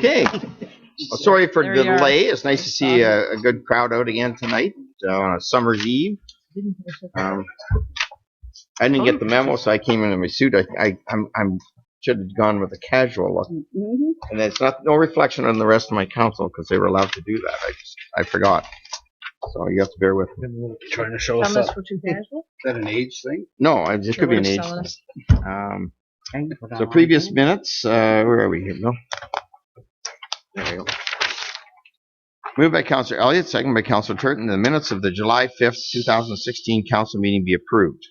Okay. Well, sorry for the delay. It's nice to see a good crowd out again tonight on a summer's eve. I didn't get the memo, so I came in my suit. I'm should have gone with a casual look, and it's no reflection on the rest of my council because they were allowed to do that. I forgot, so you have to bear with me. Trying to show us up. Is that an age thing? No, it could be an age thing. So previous minutes, where are we here? No. There we go. Moved by Councillor Elliott, second by Councillor Turton. The minutes of the July 5th, 2016 council meeting be approved.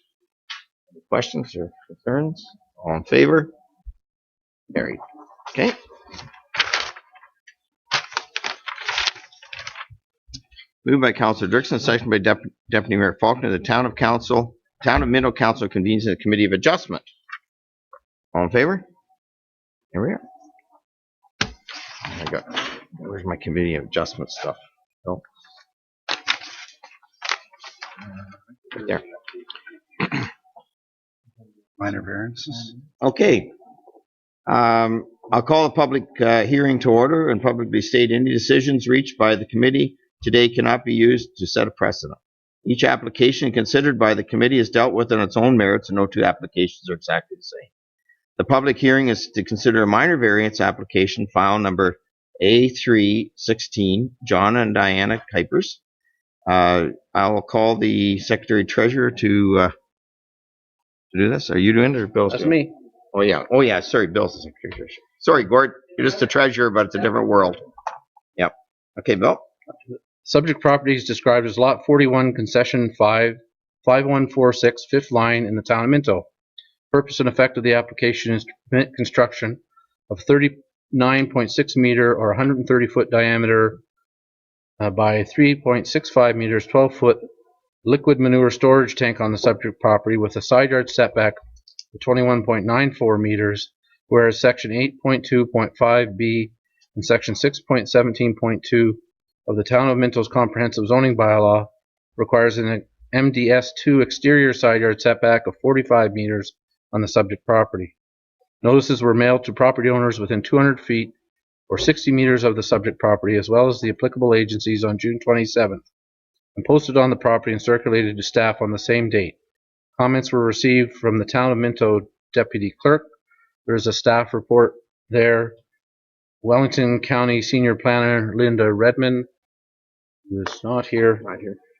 Any questions or concerns? All in favor? Carried. Okay. Moved by Councillor Dirksen, second by Deputy Mayor Faulkner. The Town of Minto Council convenes in a committee of adjustment. All in favor? Here we are. Where's my committee of adjustment stuff? Oh. Right there. Minor variances. Okay. I'll call a public hearing to order and publicly state any decisions reached by the committee today cannot be used to set a precedent. Each application considered by the committee is dealt with on its own merits, and no two applications are exactly the same. The public hearing is to consider a minor variance application, file number A316, John and Diana Kuipers. I will call the Secretary Treasurer to do this. Are you doing it or Bill's That's doing it? me. Oh yeah. Sorry, Bill's the Secretary Treasurer. Sorry, Gord. You're just the treasurer, but it's a different world. Yep. Okay, Bill. Subject property is described as Lot 41, Concession 5146, fifth line in the Town of Minto. Purpose and effect of the application is to permit construction of 39.6 meter or 130 foot diameter by 3.65 meters, 12 foot liquid manure storage tank on the subject property with a side yard setback of 21.94 meters, whereas Section 8.2.5b and Section 6.17.2 of the Town of Minto's Comprehensive Zoning Bylaw requires an MDS2 exterior side yard setback of 45 meters on the subject property. Notices were mailed to property owners within 200 feet or 60 meters of the subject property, as well as the applicable agencies, on June 27th, and posted on the property and circulated to staff on the same date. Comments were received from the Town of Minto Deputy Clerk. There is a staff report there. Wellington County Senior Planner Linda Redmond, who is not here,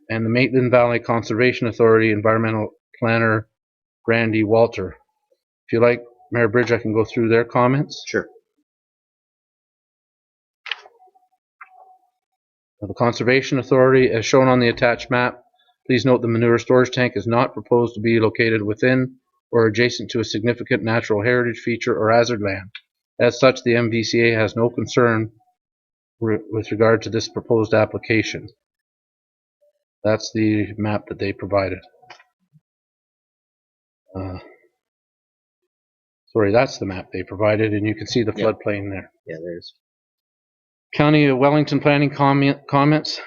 and the Maitland Valley Conservation Authority Environmental Planner Randy Walter. If you like, Mayor Bridge, I can go through their comments. Sure. The Conservation Authority, as shown on the attached map, please note the manure storage tank is not proposed to be located within or adjacent to a significant natural heritage feature or hazard land. As such, the MVCA has no concern with regard to this proposed application. That's the map that they provided. Sorry, that's the map they provided, and you can see the floodplain there. Yeah, there's. County of Wellington Planning comments.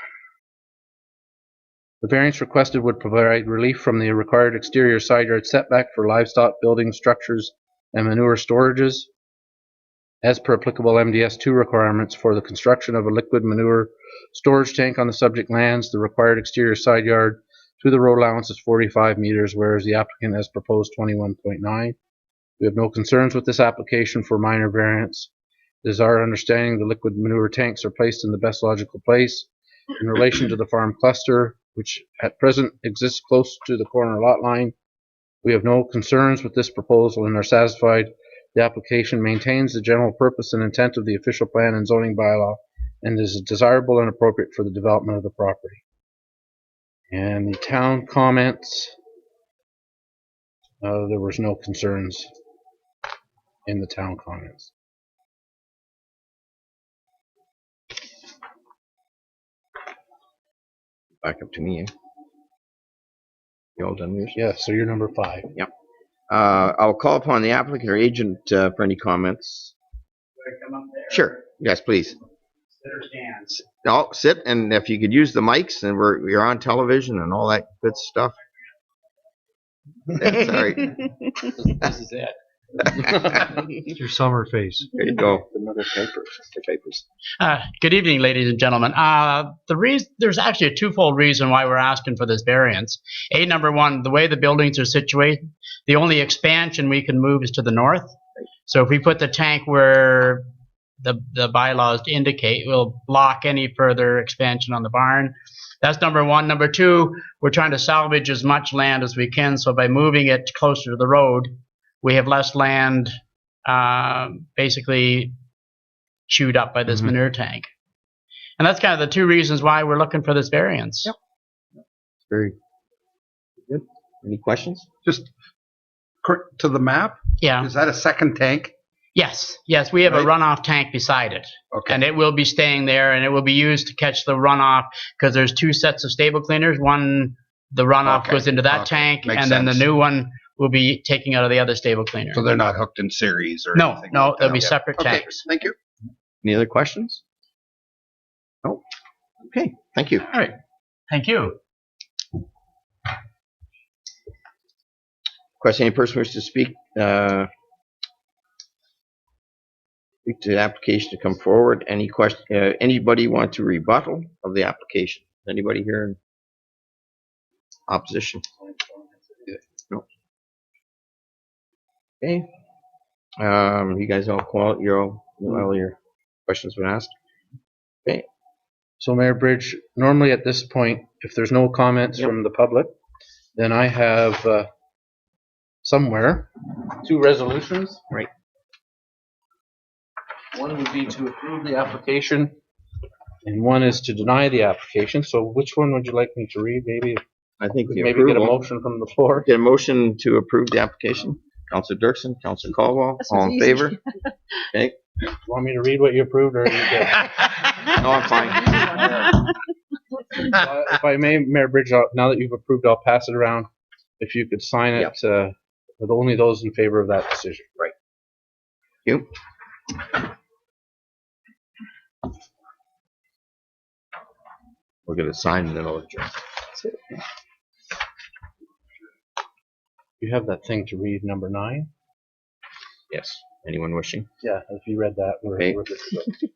The variance requested would provide relief from the required exterior side yard setback for livestock building structures and manure storages, as per applicable MDS2 requirements for the construction of a liquid manure storage tank on the subject lands. The required exterior side yard to the road allowance is 45 meters, whereas the applicant has proposed 21.9. We have no concerns with this application for minor variance. It is our understanding the liquid manure tanks are placed in the best logical place in relation to the farm cluster, which at present exists close to the corner lot line. We have no concerns with this proposal and are satisfied the application maintains the general purpose and intent of the official plan and zoning bylaw and is desirable and appropriate for the development of the property. And the town comments, there was no concerns in the town comments. Back up to me. Eh? You all done yours? Yeah, so you're number 5. Yep. I'll call upon the applicant or agent for any comments. Should I come up there? Sure. Yes, please. Sit or stand? No, sit, and if you could use the mics, and we're on television and all that good stuff. That's all right. This is it. Your summer face. There you go. Another papers. Good evening, ladies and gentlemen. There's actually a twofold reason why we're asking for this variance. Number one, the way the buildings are situated, the only expansion we can move is to the north. So if we put the tank where the bylaws indicate, we'll block any further expansion on the barn. That's number one. Number two, we're trying to salvage as much land as we can. So by moving it closer to the road, we have less land basically chewed up by this manure tank. And that's kind of the two reasons why we're looking for this variance. Yep. Very good. Any questions? Just to the map, Yeah. is that a second tank? Yes. Yes, we have a Right. runoff tank beside it. Okay. And it will be staying there, and it will be used to catch the runoff because there's two sets of stable cleaners. One, the runoff Okay. goes into that Okay. tank, Makes and then the sense. new one will be taking out of the other stable cleaner. So they're not hooked in series or No, anything no, like they'll that? be Okay. separate Okay, tanks. thank you. Any other questions? No. Okay. Thank you. All right. Thank you. Request any person wish to speak to the application to come forward. Any question? Anybody want to rebuttal of the application? Anybody here in opposition? No. Okay. You guys all all your questions been asked. Okay. So Mayor Bridge, normally at this point, if there's no comments from the public, then I have somewhere two resolutions. Right. One would be to approve the application, and one is to deny the application. So which one would you like me to read? Maybe I think the get a approval. motion from the floor. Get a motion to approve the application. Councilor Dirksen, Councilor Caldwell, This all was in easy. favor? Okay. Want me to read what you approved, or are you good? No, I'm fine. If I may, Mayor Bridge, now that you've approved, I'll pass it around. If you could sign it with only those in favor of that decision. Right. You. We're gonna sign and then I'll adjourn. You have that thing to read, number 9? Yes. Anyone wishing? Yeah, if you read that, we're Okay. good to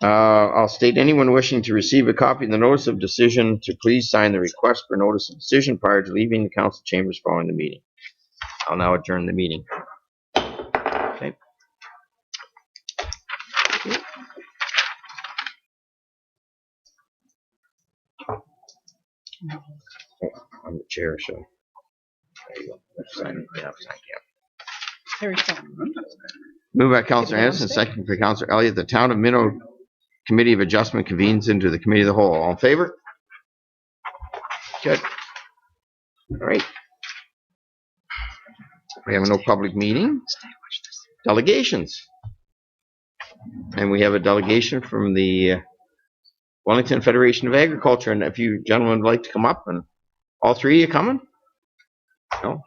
go. I'll state anyone wishing to receive a copy of the notice of decision to please sign the request for notice of decision prior to leaving the council chambers following the meeting. I'll now adjourn the meeting. Okay. I'm the chair, so there you go. Sign it. Yeah, sign it. Very fun. Moved by Councilor Anderson, second by Councilor Elliott. The Town of Minto Committee of Adjustment convenes into the Committee of the Whole. All in favor? Good. All right. We have no public meeting. Delegations. And we have a delegation from the Wellington Federation of Agriculture. And if you gentlemen would like to come up, and all three of you coming? No?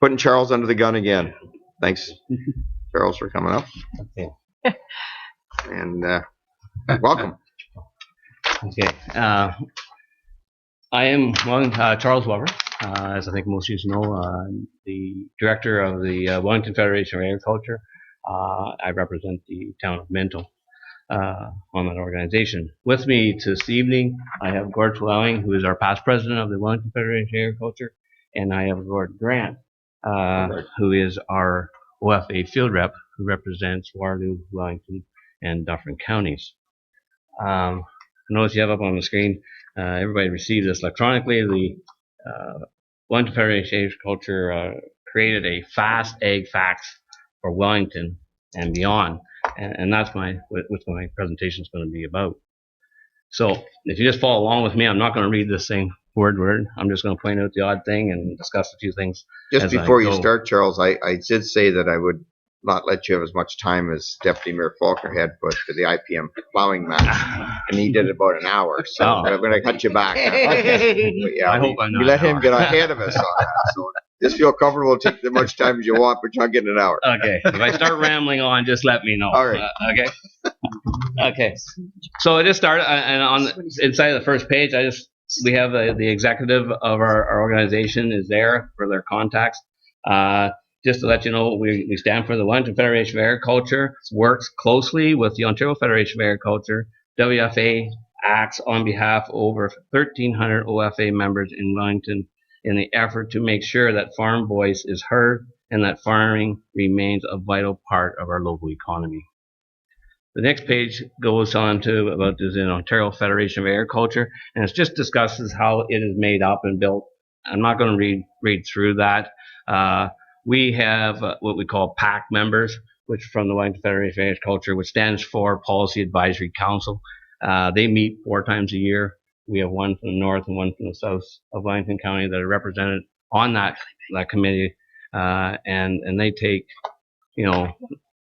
Putting Charles under the gun again. Thanks, Charles, for coming up. Okay. And welcome. Okay. I am Charles Weber, as I think most of you know, the director of the Wellington Federation of Agriculture. I represent the town of Minto on that organization. With me this evening, I have Gord Flowing, who is our past president of the Wellington Federation of Agriculture, and I have Gord Grant, who is our OFA field rep, who represents Waterloo, Wellington, and Dufferin counties. I notice you have up on the screen, everybody received this electronically. The Wellington Federation of Agriculture created a fast ag facts for Wellington and beyond, and that's what my presentation is going to be about. So if you just follow along with me, I'm not going to read this thing word for word. I'm just going to point out the odd thing and discuss a few things. Just as I before you go. start, Charles, I did say that I would not let you have as much time as Deputy Mayor Faulkner had put to the IPM plowing match, and he did about an hour. So Oh. I'm going to cut you back. But yeah, I hope I'm not we let an him hour. get ahead of us on that. So just feel comfortable, take as much time as you want, but you're not getting an hour. Okay, if I start rambling on, just let me know. All right. Okay. Okay. So I just started, and on inside of the first page, we have the executive of our organization is there for their contacts. just to let you know, we stand for the Wellington Federation of Agriculture, works closely with the Ontario Federation of Agriculture. WFA acts on behalf of over 1,300 OFA members in Wellington in the effort to make sure that farm voice is heard and that farming remains a vital part of our local economy. The next page goes on to about this in Ontario Federation of Agriculture, and it just discusses how it is made up and built. I'm not going to read through that. We have what we call PAC members, which from the Wellington Federation of Agriculture, which stands for Policy Advisory Council. They meet 4 times a year. We have one from the north and one from the south of Wellington County that are represented on that committee, and they take,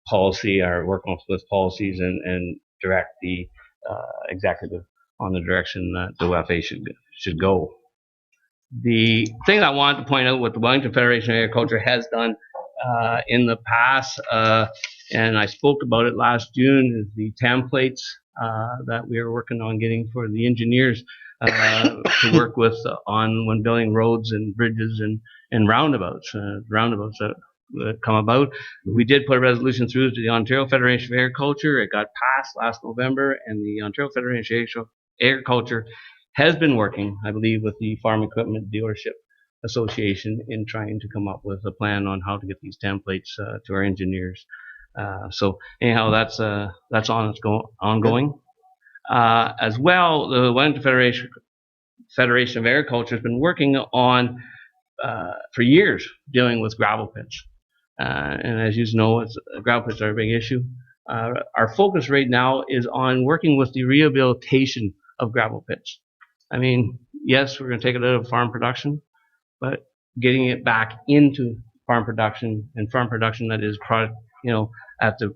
policy or work with policies and direct the executive on the direction that the WFA should go. The thing I wanted to point out what the Wellington Federation of Agriculture has done in the past, and I spoke about it last June, is the templates that we are working on getting for the engineers to work with on when building roads and bridges and roundabouts that come about. We did put a resolution through to the Ontario Federation of Agriculture. It got passed last November, and the Ontario Federation of Agriculture has been working, I believe, with the Farm Equipment Dealership Association in trying to come up with a plan on how to get these templates to our engineers. So anyhow, that's ongoing. As well, the Wellington Federation of Agriculture has been working on for years dealing with gravel pits. And as you know, gravel pits are a big issue. Our focus right now is on working with the rehabilitation of gravel pits. I mean, yes, we're going to take it out of farm production, but getting it back into farm production and farm production that is at the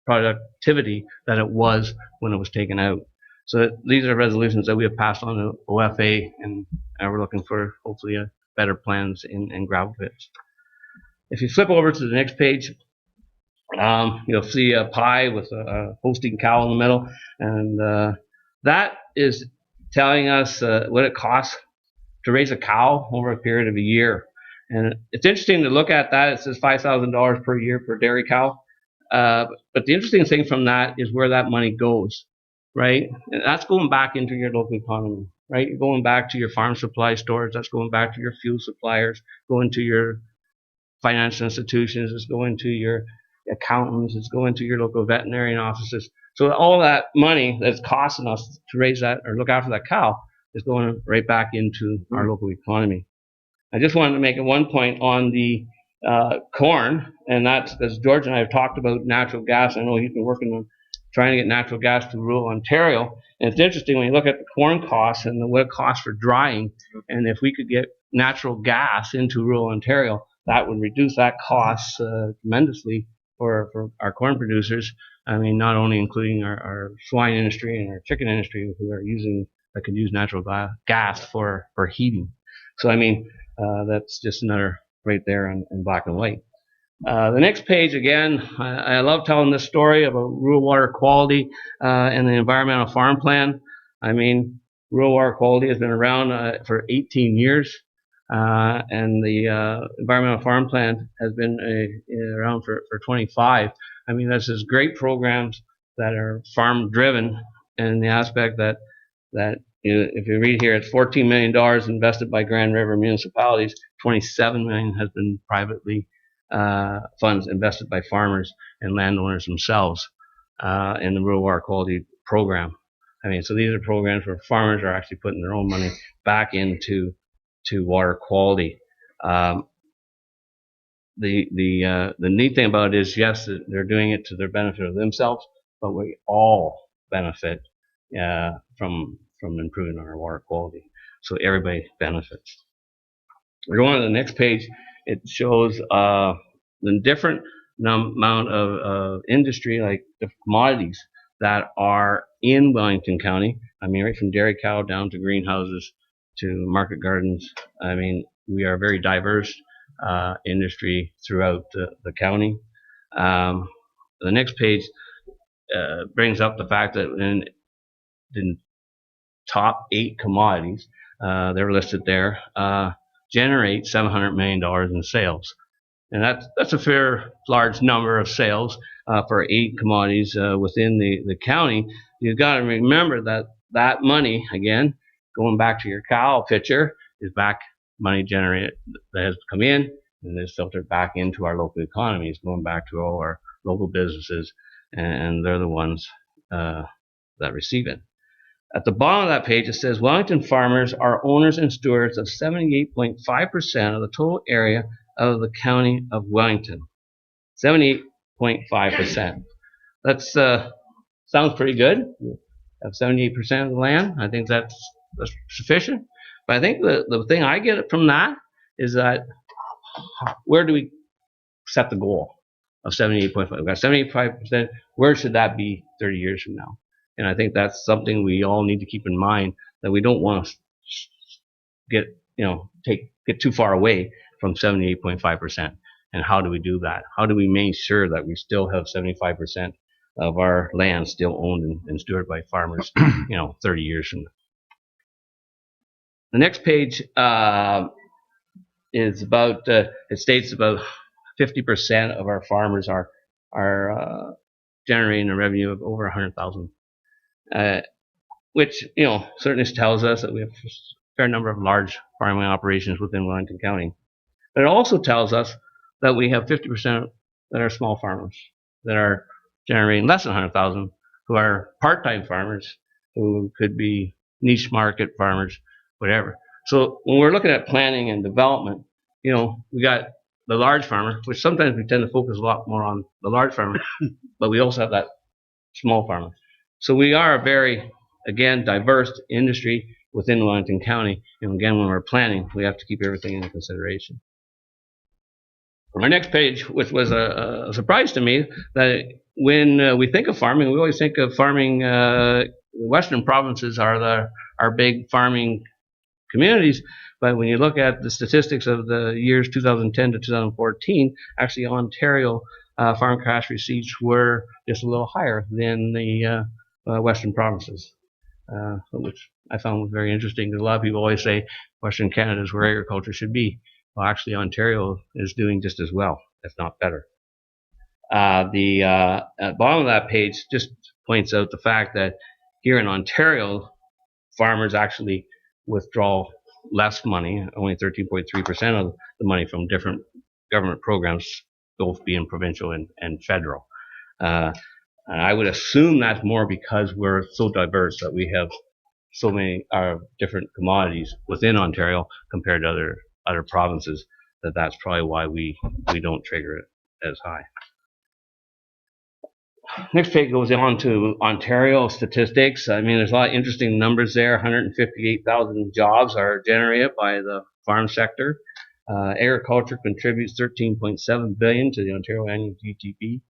productivity that it was when it was taken out. So these are resolutions that we have passed on to OFA, and we're looking for hopefully better plans in gravel pits. If you flip over to the next page, you'll see a pie with a hosting cow in the middle, and that is telling us what it costs to raise a cow over a period of a year. And it's interesting to look at that. It says $5,000 per year per dairy cow. But the interesting thing from that is where that money goes, right? And that's going back into your local economy, right? You're going back to your farm supply stores. That's going back to your fuel suppliers, going to your financial institutions. It's going to your accountants. It's going to your local veterinarian offices. So all that money that's costing us to raise that or look after that cow is going right back into our local economy. I just wanted to make one point on the corn, and that's because George and I have talked about natural gas. I know he's been working on trying to get natural gas to rural Ontario. And it's interesting when you look at the corn costs and what it costs for drying, and if we could get natural gas into rural Ontario, that would reduce that cost tremendously for our corn producers. I mean, not only including our swine industry and our chicken industry who are that could use natural gas for heating. So I mean, that's just another right there in black and white. The next page, again, I love telling this story about rural water quality and the environmental farm plan. I mean, rural water quality has been around for 18 years, and the environmental farm plan has been around for 25. I mean, this is great programs that are farm driven in the aspect that if you read here, it's $14 million invested by Grand River municipalities. $27 million has been privately funds invested by farmers and landowners themselves in the rural water quality program. I mean, so these are programs where farmers are actually putting their own money back into water quality. The neat thing about it is, yes, they're doing it to their benefit of themselves, but we all benefit from improving our water quality. So everybody benefits. We're going to the next page. It shows the different amount of industry, like the commodities that are in Wellington County. I mean, right from dairy cow down to greenhouses to market gardens. I mean, we are a very diverse industry throughout the county. The next page brings up the fact that in the top 8 commodities, they're listed there, generate $700 million in sales. And that's a fair large number of sales for 8 commodities within the county. You've got to remember that money, again, going back to your cow picture, is back money generated that has come in and is filtered back into our local economies, going back to all our local businesses, and they're the ones that receive it. At the bottom of that page, it says Wellington farmers are owners and stewards of 78.5% of the total area of the county of Wellington. 78.5%. That's sounds pretty good. Have 78% of the land. I think that's sufficient. But I think the thing I get from that is that where do we set the goal of 78.5? We've got 75%. Where should that be 30 years from now? And I think that's something we all need to keep in mind, that we don't want to get too far away from 78.5%. And how do we do that? How do we make sure that we still have 75% of our land still owned and stewarded by farmers, 30 years from now? The next page is about, it states about 50% of our farmers are generating a revenue of over 100,000, which certainly tells us that we have a fair number of large farming operations within Wellington County. But it also tells us that we have 50% that are small farmers that are generating less than 100,000, who are part-time farmers, who could be niche market farmers, whatever. So when we're looking at planning and development, we got the large farmer, which sometimes we tend to focus a lot more on the large farmer, but we also have that small farmer. So we are a very, again, diverse industry within Wellington County. And again, when we're planning, we have to keep everything into consideration. Our next page, which was a surprise to me, that when we think of farming, we always think of farming. Western provinces are our big farming communities, but when you look at the statistics of the years 2010 to 2014, actually Ontario farm cash receipts were just a little higher than the Western provinces, which I found was very interesting, because a lot of people always say Western Canada is where agriculture should be. Well, actually, Ontario is doing just as well, if not better. At the bottom of that page just points out the fact that here in Ontario, farmers actually withdraw less money, only 13.3% of the money from different government programs, both being provincial and federal. And I would assume that's more because we're so diverse, that we have so many different commodities within Ontario compared to other provinces, that's probably why we don't trigger it as high. Next page goes on to Ontario statistics. I mean, there's a lot of interesting numbers there. 158,000 jobs are generated by the farm sector. Agriculture contributes $13.7 billion to the Ontario annual GDP.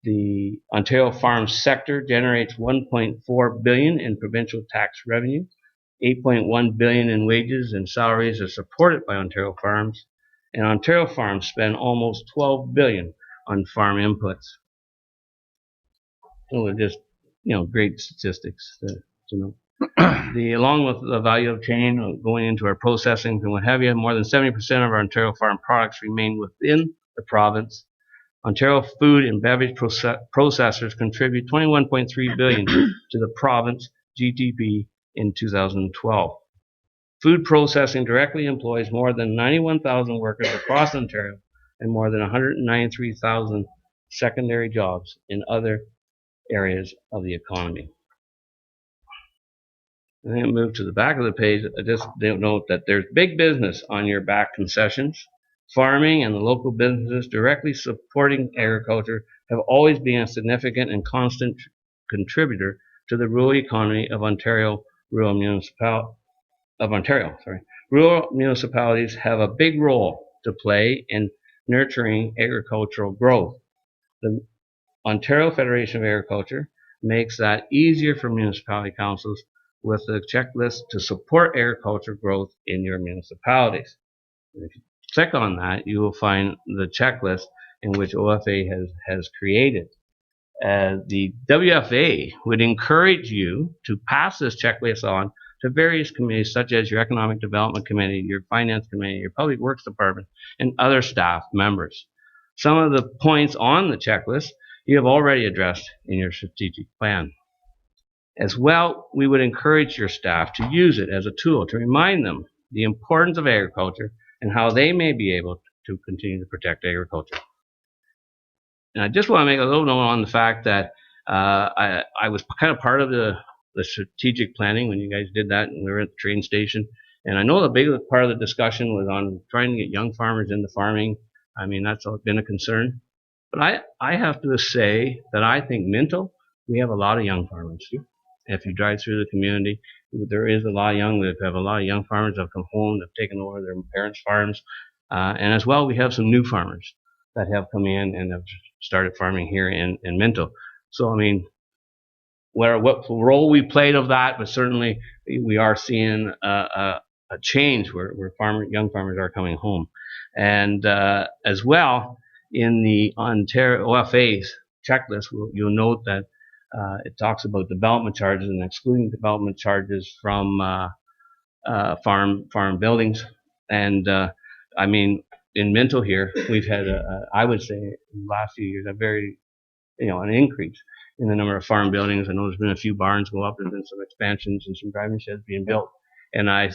The Ontario farm sector generates $1.4 billion in provincial tax revenue. $8.1 billion in wages and salaries are supported by Ontario farms, and Ontario farms spend almost $12 billion on farm inputs. So they're just, great statistics to know. Along with the value of chain going into our processing and what have you, more than 70% of our Ontario farm products remain within the province. Ontario food and beverage processors contribute $21.3 billion to the province GDP in 2012. Food processing directly employs more than 91,000 workers across Ontario and more than 193,000 secondary jobs in other areas of the economy. And then move to the back of the page. I just note that there's big business on your back concessions. Farming and the local businesses directly supporting agriculture have always been a significant and constant contributor to the rural economy of Ontario. Rural municipalities have a big role to play in nurturing agricultural growth. The Ontario Federation of Agriculture makes that easier for municipality councils with a checklist to support agriculture growth in your municipalities. And if you click on that, you will find the checklist in which OFA has created. The WFA would encourage you to pass this checklist on to various committees such as your Economic Development Committee, your Finance Committee, your Public Works Department, and other staff members. Some of the points on the checklist you have already addressed in your strategic plan. As well, we would encourage your staff to use it as a tool to remind them the importance of agriculture and how they may be able to continue to protect agriculture. And I just want to make a little note on the fact that I was kind of part of the strategic planning when you guys did that, and we were at the train station. And I know the big part of the discussion was on trying to get young farmers into farming. I mean, that's been a concern. But I have to say that I think Minto, we have a lot of young farmers. If you drive through the community, there is a lot of young farmers that have come home, that have taken over their parents' farms. And as well, we have some new farmers that have come in and have started farming here in Minto. So, I mean, what role we played of that, but certainly we are seeing a change where young farmers are coming home. And as well, in the Ontario OFA's checklist, you'll note that it talks about development charges and excluding development charges from farm buildings. And I mean, in Minto here, we've had I would say in the last few years, a very, an increase in the number of farm buildings. I know there's been a few barns go up, there's been some expansions and some driving sheds being built. And I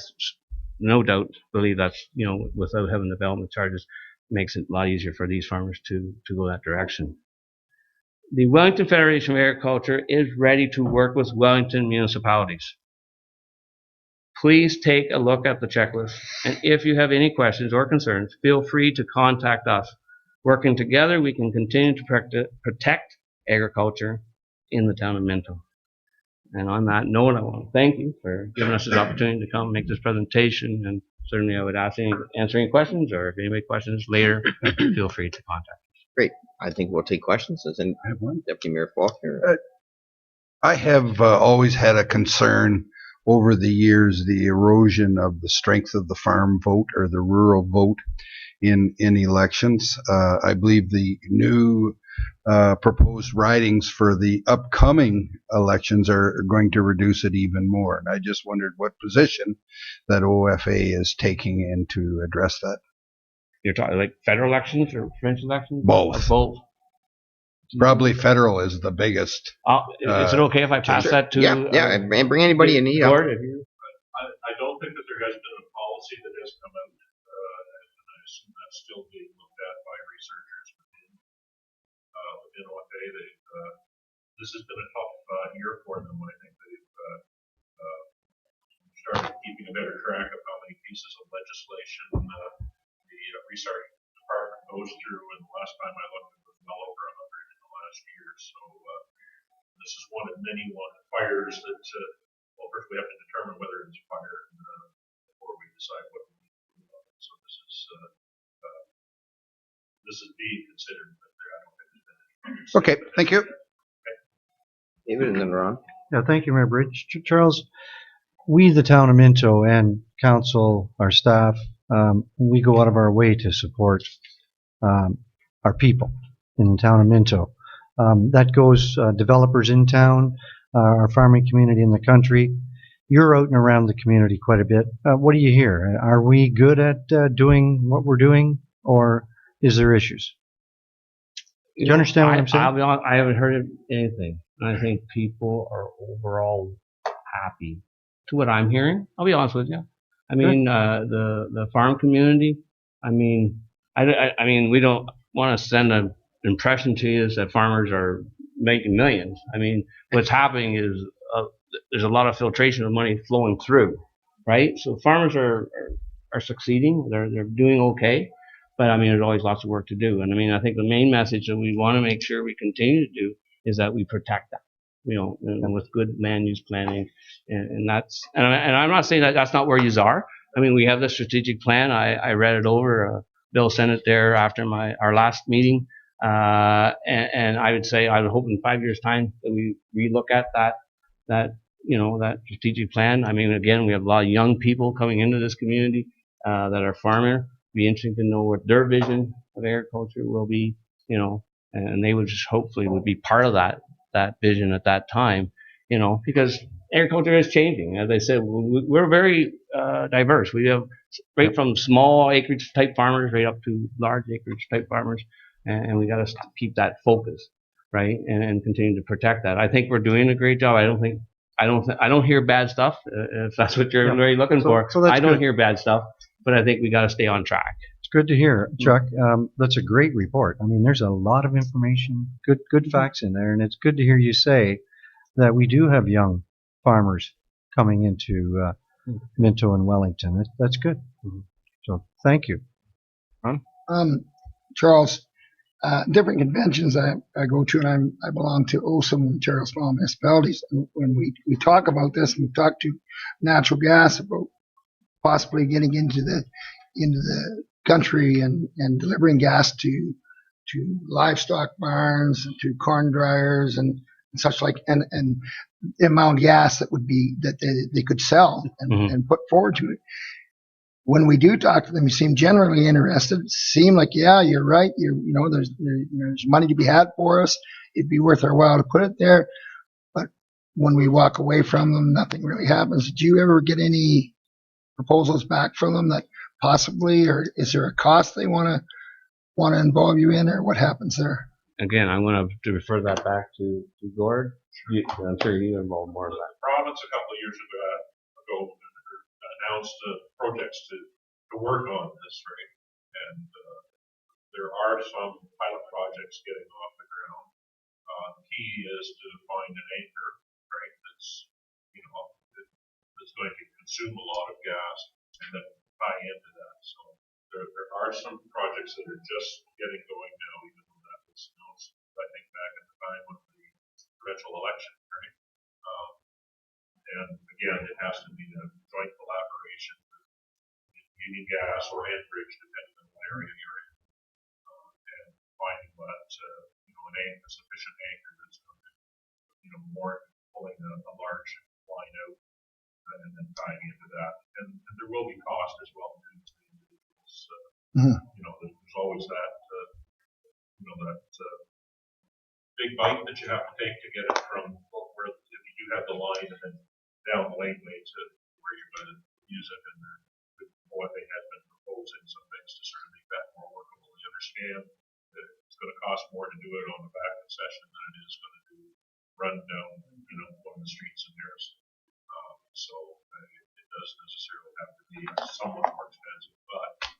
no doubt believe that's, without having development charges, makes it a lot easier for these farmers to go that direction. The Wellington Federation of Agriculture is ready to work with Wellington municipalities. Please take a look at the checklist, and if you have any questions or concerns, feel free to contact us. Working together, we can continue to protect agriculture in the town of Minto. And on that note, I want to thank you for giving us this opportunity to come make this presentation, and certainly I would answer any questions, or if anybody has questions later, feel free to contact us. Great. I think we'll take questions. As in I have one. Deputy Mayor Faulkner. I have always had a concern over the years, the erosion of the strength of the farm vote or the rural vote in elections. I believe the new proposed ridings for the upcoming elections are going to reduce it even more. And I just wondered what position that OFA is taking in to address that. You're talking like federal elections or provincial elections? Both. Both. Probably federal is the biggest. Is it okay if I pass that to? Yeah, and bring anybody you need. Board, I don't think that there has been a policy that has come out, and I assume that's still being looked at by researchers within OFA. This has been a tough year for them. I think they've started keeping a better track of how many pieces of legislation the research department goes through, and the last time I looked, it was well over 100 in the last year. So this is one of many fires that, well, first we have to determine whether it's a fire before we decide what we need to do about it. So this is being considered, but I don't think there's been. Okay, thank you. David and then Ron. Yeah, thank you, Mayor Bridge. Charles, we, the town of Minto, and council, our staff, we go out of our way to support our people in the town of Minto. That goes developers in town, our farming community in the country. You're out and around the community quite a bit. What do you hear? Are we good at doing what we're doing, or is there issues? Do you understand what I'm saying? I'll be honest, I haven't heard anything. I think people are overall happy to what I'm hearing. I'll be honest with you. I mean, the farm community. I mean, I mean, we don't want to send an impression to you that farmers are making millions. I mean, what's happening is there's a lot of filtration of money flowing through, right? So farmers are succeeding. They're doing okay, but I mean, there's always lots of work to do. And I mean, I think the main message that we want to make sure we continue to do is that we protect that, and with good land use planning, and that's and I'm not saying that that's not where you are. I mean, we have the strategic plan. I read it over. Bill sent it there after our last meeting, and I would say I would hope in 5 years' time that we relook at that strategic plan. I mean, again, we have a lot of young people coming into this community that are farmer. It'd be interesting to know what their vision of agriculture will be, and they would just hopefully would be part of that vision at that time. because agriculture is changing. As I said, we're very diverse. We have right from small acreage type farmers right up to large acreage type farmers, and we got to keep that focus, right, and continue to protect that. I think we're doing a great job. I don't hear bad stuff. If that's what you're really looking for, so that's I don't good. hear bad stuff. But I think we got to stay on track. It's good to hear, Chuck. That's a great report. I mean, there's a lot of information, good facts in there, and it's good to hear you say that we do have young farmers coming into Minto and Wellington. That's good. So thank you. Charles, different conventions I go to, and I belong to some Ontario small municipalities. And when we talk about this, and we talk to natural gas about possibly getting into the country and delivering gas to livestock barns and to corn dryers and such like, and the amount of gas that they could sell and put forward to it. When we do talk to them, you seem generally interested. Seem like, yeah, you're right. There's money to be had for us. It'd be worth our while to put it there. But when we walk away from them, nothing really happens. Do you ever get any proposals back from them that possibly, or is there a cost they want to involve you in, or what happens there? Again, I'm going to refer that back to Gord. I'm sure you involved more in that. The province a couple of years ago announced projects to work on this, right? And there are some pilot projects getting off the ground. The key is to find an anchor, right? That's going to consume a lot of gas and then tie into that. So there are some projects that are just getting going now, even though that was announced, I think, back at the time of the provincial election, right? And again, it has to be a joint collaboration with Union Gas or Enbridge, depending on what area you're in, and finding that a sufficient anchor that's going to more pulling a large line out and then tying into that. And there will be cost as well to individuals. There's always that big bite that you have to take to get it from where, if you do have the line and then down the laneway to where you're going to use it. And what they had been proposing some things to sort of make that more workable. You understand that it's going to cost more to do it on the back concession than it is going to run down, one of the streets in Harrison. So it does necessarily have to be somewhat more expensive, but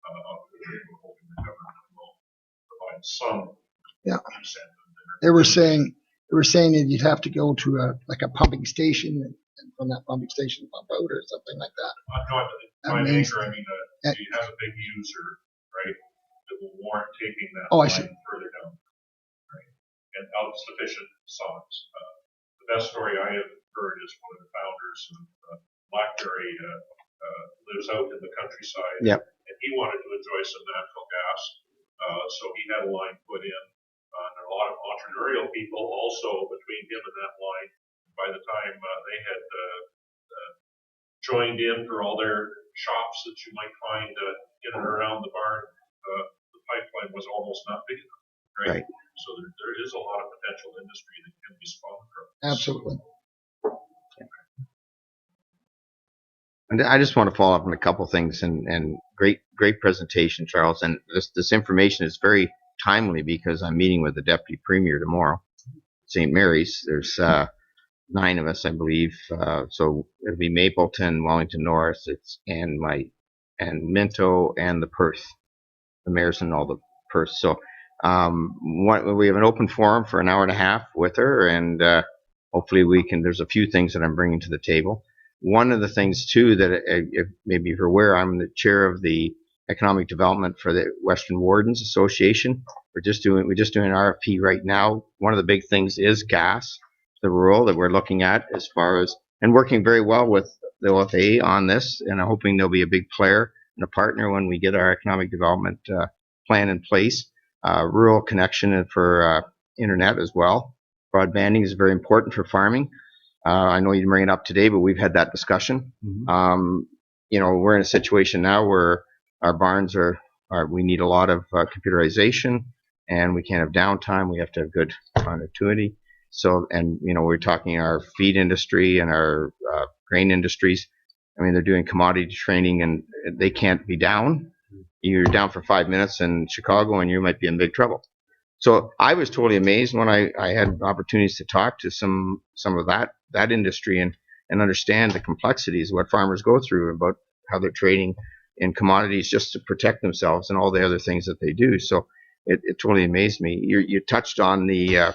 we're hoping the government will provide some incentive there. They were saying that you'd have to go to a pumping station, and from that pumping station pump out or something like that. No, by an anchor, I mean you have a big user, right, that will warrant taking that line further down, right, and of sufficient size. The best story I have heard is one of the founders of Blackberry lives out in the countryside, and he wanted to enjoy some natural gas, so he had a line put in. And a lot of entrepreneurial people also between him and that line. By the time they had joined in for all their shops that you might find in and around the barn, the pipeline was almost not big enough, right? So there is a lot of potential industry that can be spun from this. Absolutely. And I just want to follow up on a couple things, and great presentation, Charles. And this information is very timely because I'm meeting with the Deputy Premier tomorrow, St. Mary's. There's 9 of us, I believe. So it'll be Mapleton, Wellington North, and Minto and the Perth, the mayors and all the Perth. So we have an open forum for an hour and a half with her, and hopefully there's a few things that I'm bringing to the table. One of the things too that maybe you're aware, I'm the chair of the economic development for the Western Wardens Association. We're just doing an RFP right now. One of the big things is gas, the rural that we're looking at as far as, and working very well with the OFA on this, and I'm hoping they'll be a big player and a partner when we get our economic development plan in place. Rural connection for internet as well. Broadbanding is very important for farming. I know you didn't bring it up today, but we've had that discussion. We're in a situation now where our barns we need a lot of computerization, and we can't have downtime. We have to have good continuity. So, and we're talking our feed industry and our grain industries. I mean, they're doing commodity training, and they can't be down. You're down for 5 minutes in Chicago, and you might be in big trouble. So I was totally amazed when I had opportunities to talk to some of that industry and understand the complexities of what farmers go through about how they're trading in commodities just to protect themselves and all the other things that they do. So it totally amazed me. You touched on the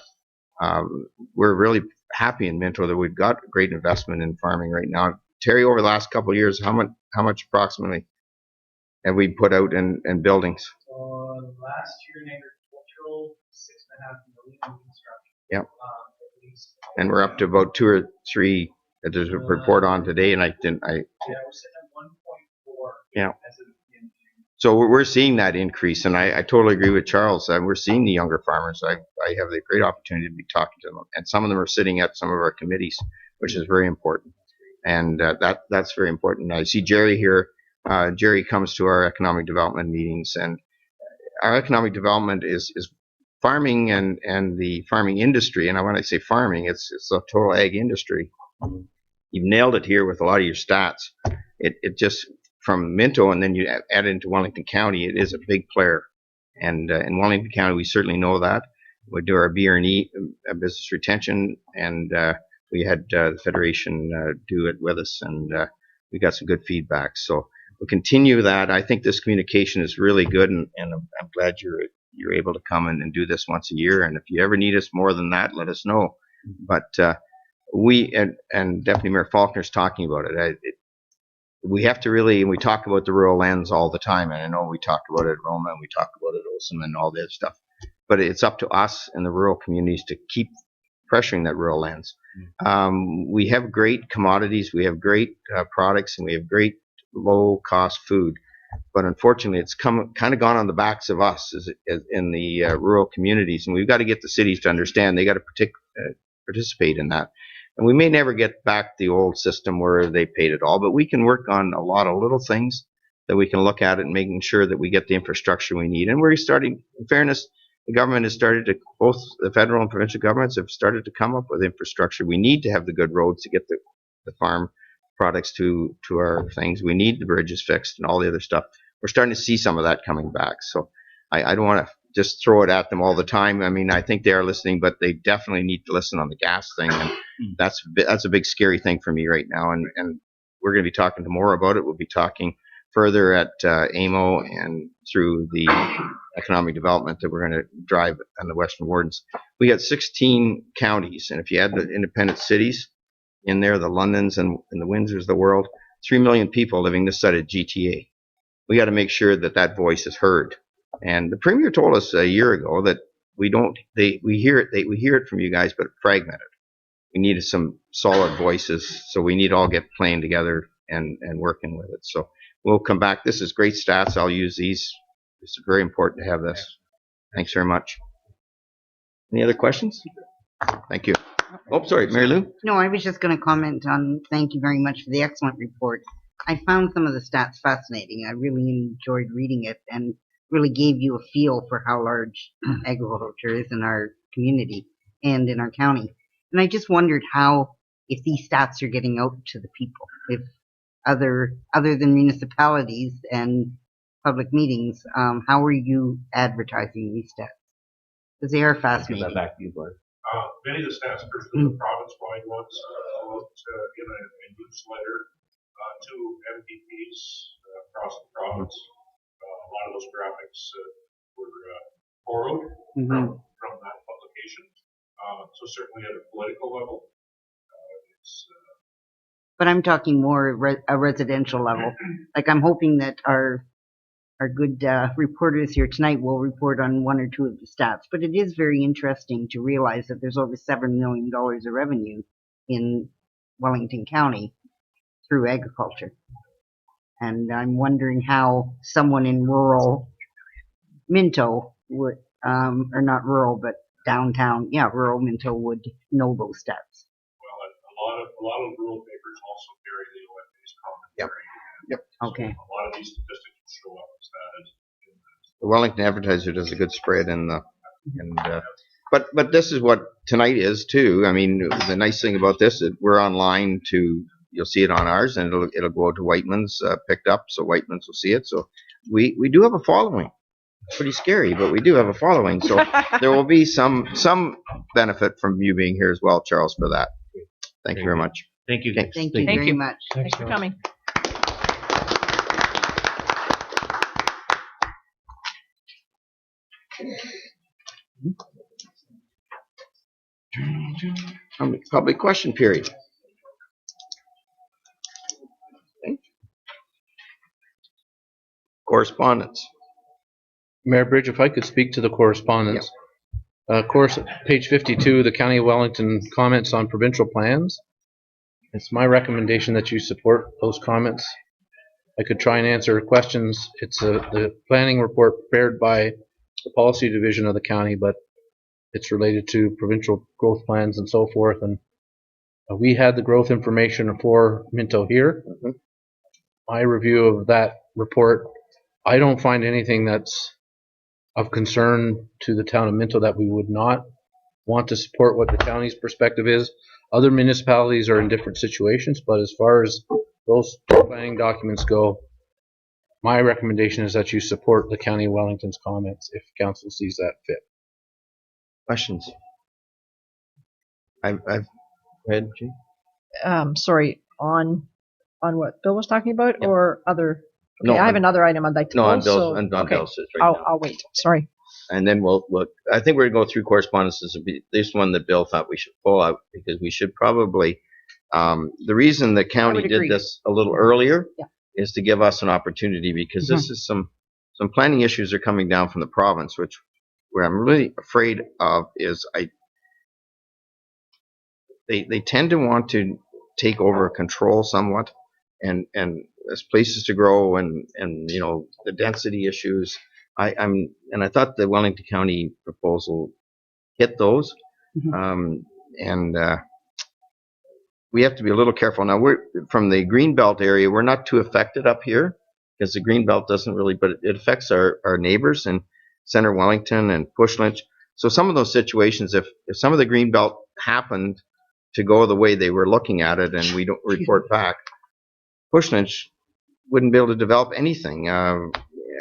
we're really happy in Minto that we've got great investment in farming right now. Terry, over the last couple of years, how much approximately have we put out in buildings? Last year in agricultural, 6.5 million in construction. Yep. At least. And we're up to about 2 or 3 that there's a report on today, and Yeah, we're sitting at 1.4. Yeah. As of in June. So we're seeing that increase, and I totally agree with Charles. We're seeing the younger farmers. I have the great opportunity to be talking to them, and some of them are sitting at some of our committees, which is very important. And that's very important. I see Jerry here. Jerry comes to our economic development meetings, and our economic development is farming and the farming industry. And when I say farming, it's the total ag industry. You've nailed it here with a lot of your stats. It just from Minto, and then you add it into Wellington County, it is a big player. And in Wellington County, we certainly know that. We do our BR&E business retention, and we had the Federation do it with us, and we got some good feedback. So we'll continue that. I think this communication is really good, and I'm glad you're able to come and do this once a year. And if you ever need us more than that, let us know. But we and Deputy Mayor Faulkner's talking about it. We have to really, and we talk about the rural lands all the time, and I know we talk about it at Roma, and we talk about it at Olson and all this stuff, but it's up to us and the rural communities to keep pressuring that rural lands. We have great commodities, we have great products, and we have great low-cost food, but unfortunately it's kind of gone on the backs of us in the rural communities, and we've got to get the cities to understand they got to participate in that. And we may never get back the old system where they paid it all, but we can work on a lot of little things that we can look at and making sure that we get the infrastructure we need. And we're starting, in fairness, the government has started to, both the federal and provincial governments have started to come up with infrastructure. We need to have the good roads to get the farm products to our things. We need the bridges fixed and all the other stuff. We're starting to see some of that coming back. So I don't want to just throw it at them all the time. I mean, I think they are listening, but they definitely need to listen on the gas thing. And that's a big scary thing for me right now. And we're going to be talking more about it. We'll be talking further at AMO and through the economic development that we're going to drive on the Western Wardens. We got 16 counties, and if you add the independent cities in there, the Londons and the Windsors of the world, 3 million people living this side of GTA. We got to make sure that voice is heard. And the Premier told us a year ago that we hear it from you guys, but fragmented. We needed some solid voices, so we need to all get playing together and working with it. So we'll come back. This is great stats. I'll use these. It's very important to have this. Thanks very much. Any other questions? Thank you. Oh, sorry, Mary Lou? No, I was just going to comment on, thank you very much for the excellent report. I found some of the stats fascinating. I really enjoyed reading it and really gave you a feel for how large agriculture is in our community and in our county. And I just wondered how, if these stats are getting out to the people, if other than municipalities and public meetings, how are you advertising these stats? Because they are fascinating. Back to you, Gordon. Many of the stats, particularly the province-wide ones, go out in a newsletter to MPPs across the province. A lot of those graphics were borrowed from that publication. So certainly at a political level, but I'm talking more a residential level. Like I'm hoping that our good reporters here tonight will report on 1 or 2 of the stats. But it is very interesting to realize that there's over $7 million of revenue in Wellington County through agriculture. And I'm wondering how someone in rural Minto would, or not rural, but downtown, rural Minto would know those stats. Well, a lot of rural papers also carry the OFA's commentary. Yep. Okay. So a lot of these statistics will show up as that. The Wellington Advertiser does a good spread, and But this is what tonight is too. I mean, the nice thing about this is we're online to. You'll see it on ours, and it'll go to Whiteman's picked up, so Whiteman's will see it. So we do have a following. It's pretty scary, but we do have a following. So there will be some benefit from you being here as well, Charles, for that. Thank you very much. Thank you. Okay. Thank you Thank very you. much. Thanks for coming. Public question period. Okay. Correspondence. Mayor Bridge, if I could speak to the correspondence. Page 52, the County of Wellington comments on provincial plans. It's my recommendation that you support those comments. I could try and answer questions. It's the planning report prepared by the policy division of the county, but it's related to provincial growth plans and so forth. And we had the growth information for Minto here. My review of that report, I don't find anything that's of concern to the town of Minto that we would not want to support what the county's perspective is. Other municipalities are in different situations, but as far as those planning documents go, my recommendation is that you support the County of Wellington's comments if council sees that fit. Questions? I've read. Sorry, on what Bill was talking about, Yeah. or other? Okay, No, I have another item I'd like to No, pull, on Bill's, so, on okay, Bill's right now. I'll wait. Sorry. And then we'll I think we're going to go through correspondences. This one that Bill thought we should pull out because we should probably. The reason the county would did agree. this a little earlier Yeah. is to give us an opportunity because this is some planning issues are coming down from the province, which where I'm really afraid of is they tend to want to take over control somewhat, and as places to grow and you know the density issues. I thought the Wellington County proposal hit those, and we have to be a little careful. Now we're from the Greenbelt area. We're not too affected up here because the Greenbelt doesn't really, but it affects our neighbors in Center Wellington and Pushlinch. So some of those situations, if some of the Greenbelt happened to go the way they were looking at it, and we don't report back, Pushlinch wouldn't be able to develop anything.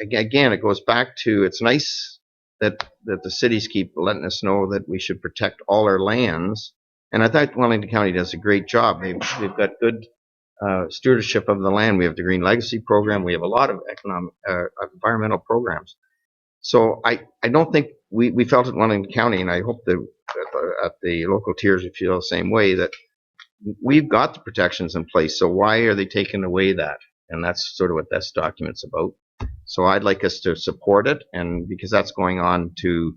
Again, it goes back to it's nice that the cities keep letting us know that we should protect all our lands, and I thought Wellington County does a great job. They've got good stewardship of the land. We have the Green Legacy program. We have a lot of economic environmental programs. So I don't think we felt at Wellington County, and I hope that at the local tiers we feel the same way, that we've got the protections in place. So why are they taking away that? And that's sort of what this document's about. So I'd like us to support it, and because that's going on to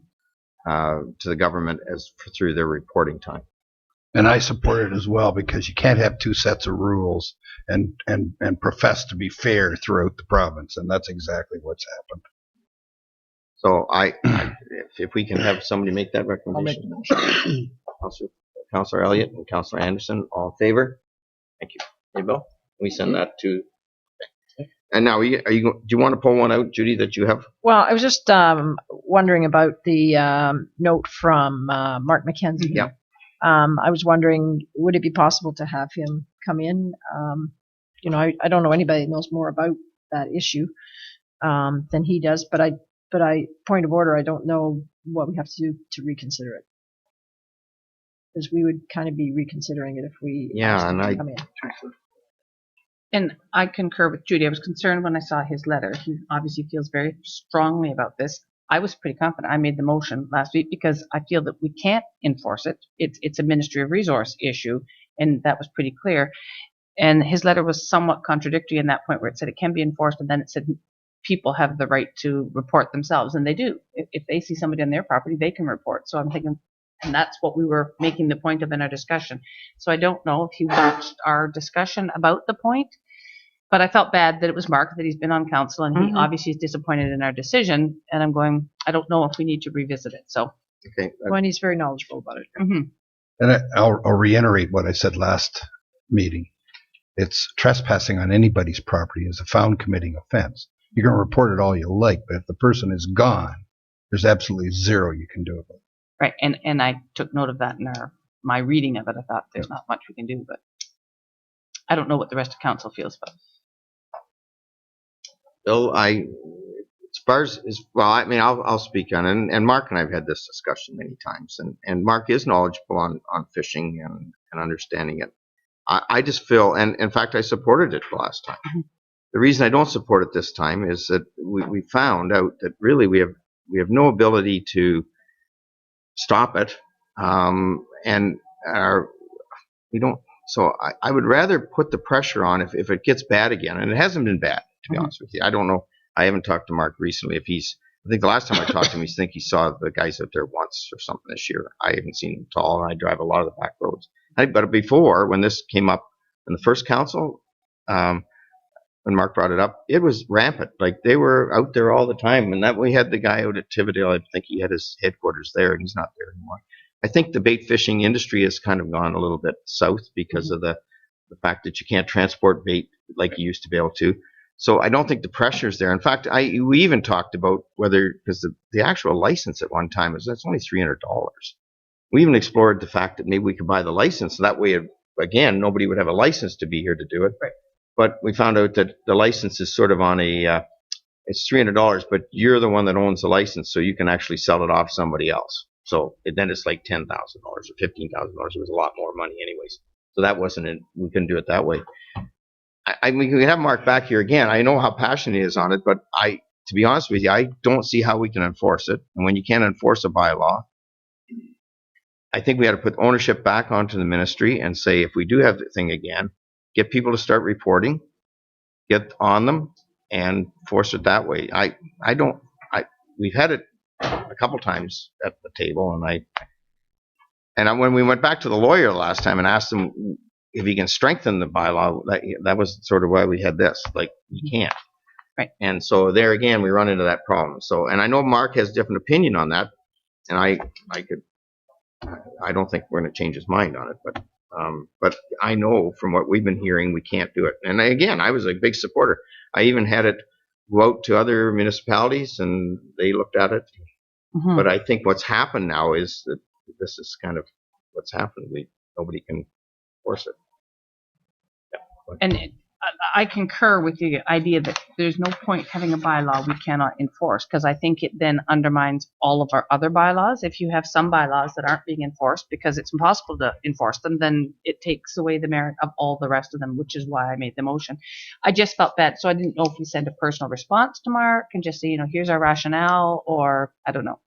the government through their reporting time. And I support it as well because you can't have two sets of rules and profess to be fair throughout the province, and that's exactly what's happened. So if we can have somebody make that recommendation. Councillor Elliott and Councillor Anderson, all in favor? Thank you. Hey, Bill, we send that to. And now, do you want to pull one out, Judy, that you have? Well, I was just wondering about the note from Mark McKenzie. Yeah. I was wondering, would it be possible to have him come in? I don't know anybody that knows more about that issue than he does, but point of order, I don't know what we have to do to reconsider it. Because we would kind of be reconsidering it if we asked him to come in. And I concur with Judy. I was concerned when I saw his letter. He obviously feels very strongly about this. I was pretty confident. I made the motion last week because I feel that we can't enforce it. It's a Ministry of Resource issue, and that was pretty clear. And his letter was somewhat contradictory in that point where it said it can be enforced, and then it said people have the right to report themselves, and they do. If they see somebody on their property, they can report. So I'm thinking, and that's what we were making the point of in our discussion. So I don't know if he watched our discussion about the point, but I felt bad that it was Mark, that he's been on council, and he obviously is disappointed in our decision. And I'm going, I don't know if we need to revisit it. So, okay. Well, he's very knowledgeable about it. And I'll reiterate what I said last meeting. It's trespassing on anybody's property is a found committing offense. You can report it all you like, but if the person is gone, there's absolutely zero you can do about it. Right, and I took note of that in my reading of it. I thought there's not much we can do, but I don't know what the rest of council feels about it. Bill, as far as, well, I mean, I'll speak on it. And Mark and I've had this discussion many times. And Mark is knowledgeable on fishing and understanding it. I just feel, and in fact, I supported it the last time. The reason I don't support it this time is that we found out that really we have no ability to stop it, and we don't. So I would rather put the pressure on if it gets bad again, and it hasn't been bad, to be honest with you. I don't know. I haven't talked to Mark recently. I think the last time I talked to him, he saw the guys out there once or something this year. I haven't seen him at all, and I drive a lot of the back roads. But before, when this came up in the first council, when Mark brought it up, it was rampant. Like, they were out there all the time. And that we had the guy out at Tivadale. I think he had his headquarters there, and he's not there anymore. I think the bait fishing industry has kind of gone a little bit south because of the fact that you can't transport bait like you used to be able to. So I don't think the pressure's there. In fact, we even talked about whether, because the actual license at one time that's only $300. We even explored the fact that maybe we could buy the license. So that way, again, nobody would have a license to be here to do it. Right. But we found out that the license is sort of on it's $300, but you're the one that owns the license, so you can actually sell it off somebody else. So then it's like $10,000 or $15,000. It was a lot more money anyways. So that wasn't it. We couldn't do it that way. I mean, we can have Mark back here again. I know how passionate he is on it, but to be honest with you, I don't see how we can enforce it. And when you can't enforce a bylaw, I think we had to put ownership back onto the ministry and say, if we do have the thing again, get people to start reporting, get on them, and force it that way. We've had it a couple times at the table, and when we went back to the lawyer last time and asked him if he can strengthen the bylaw, that was sort of why we had this. Like, you can't. Right. And so there again, we run into that problem. So, and I know Mark has a different opinion on that, and I don't think we're going to change his mind on it, but I know from what we've been hearing, we can't do it. And again, I was a big supporter. I even had it go out to other municipalities, and they looked at it. Mm-hmm. But I think what's happened now is that this is kind of what's happened. Nobody can force it. Yeah. And I concur with the idea that there's no point having a bylaw we cannot enforce, because I think it then undermines all of our other bylaws. If you have some bylaws that aren't being enforced because it's impossible to enforce them, then it takes away the merit of all the rest of them, which is why I made the motion. I just felt bad, so I didn't know if we send a personal response to Mark and just say, here's our rationale, or I don't know.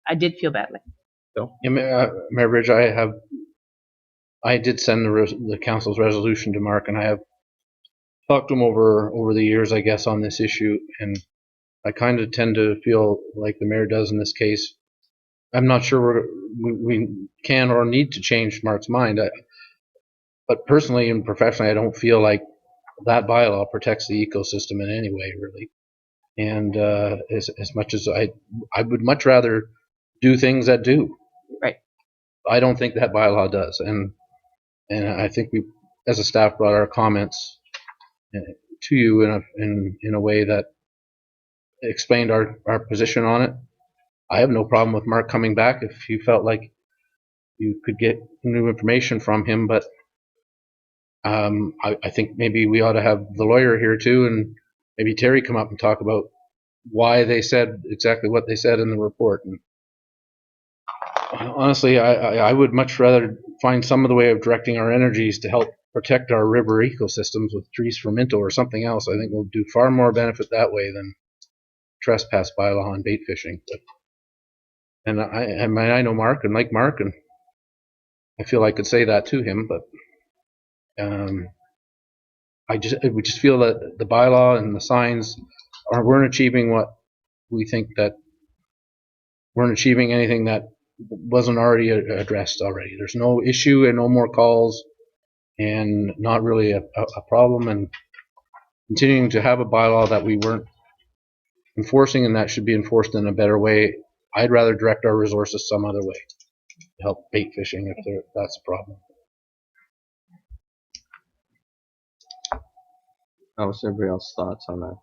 I did feel badly. So, Mayor Bridge, I did send the council's resolution to Mark, and I have talked to him over the years, I guess, on this issue, and I kind of tend to feel like the mayor does in this case. I'm not sure we can or need to change Mark's mind, but personally and professionally, I don't feel like that bylaw protects the ecosystem in any way, really. And as much as I would much rather do things that do. Right. I don't think that bylaw does, and I think we, as a staff, brought our comments to you in a way that explained our position on it. I have no problem with Mark coming back if you felt like you could get new information from him, but I think maybe we ought to have the lawyer here too, and maybe Terry come up and talk about why they said exactly what they said in the report. And honestly, I would much rather find some other way of directing our energies to help protect our river ecosystems with trees for Minto or something else. I think we'll do far more benefit that way than trespass bylaw on bait fishing. And I know Mark and like Mark, and I feel I could say that to him, but we just feel that the bylaw and the signs weren't achieving what we think, that weren't achieving anything that wasn't already addressed already. There's no issue and no more calls, and not really a problem, and continuing to have a bylaw that we weren't enforcing and that should be enforced in a better way. I'd rather direct our resources some other way to help bait fishing if that's a problem. what's everybody else's thoughts on that?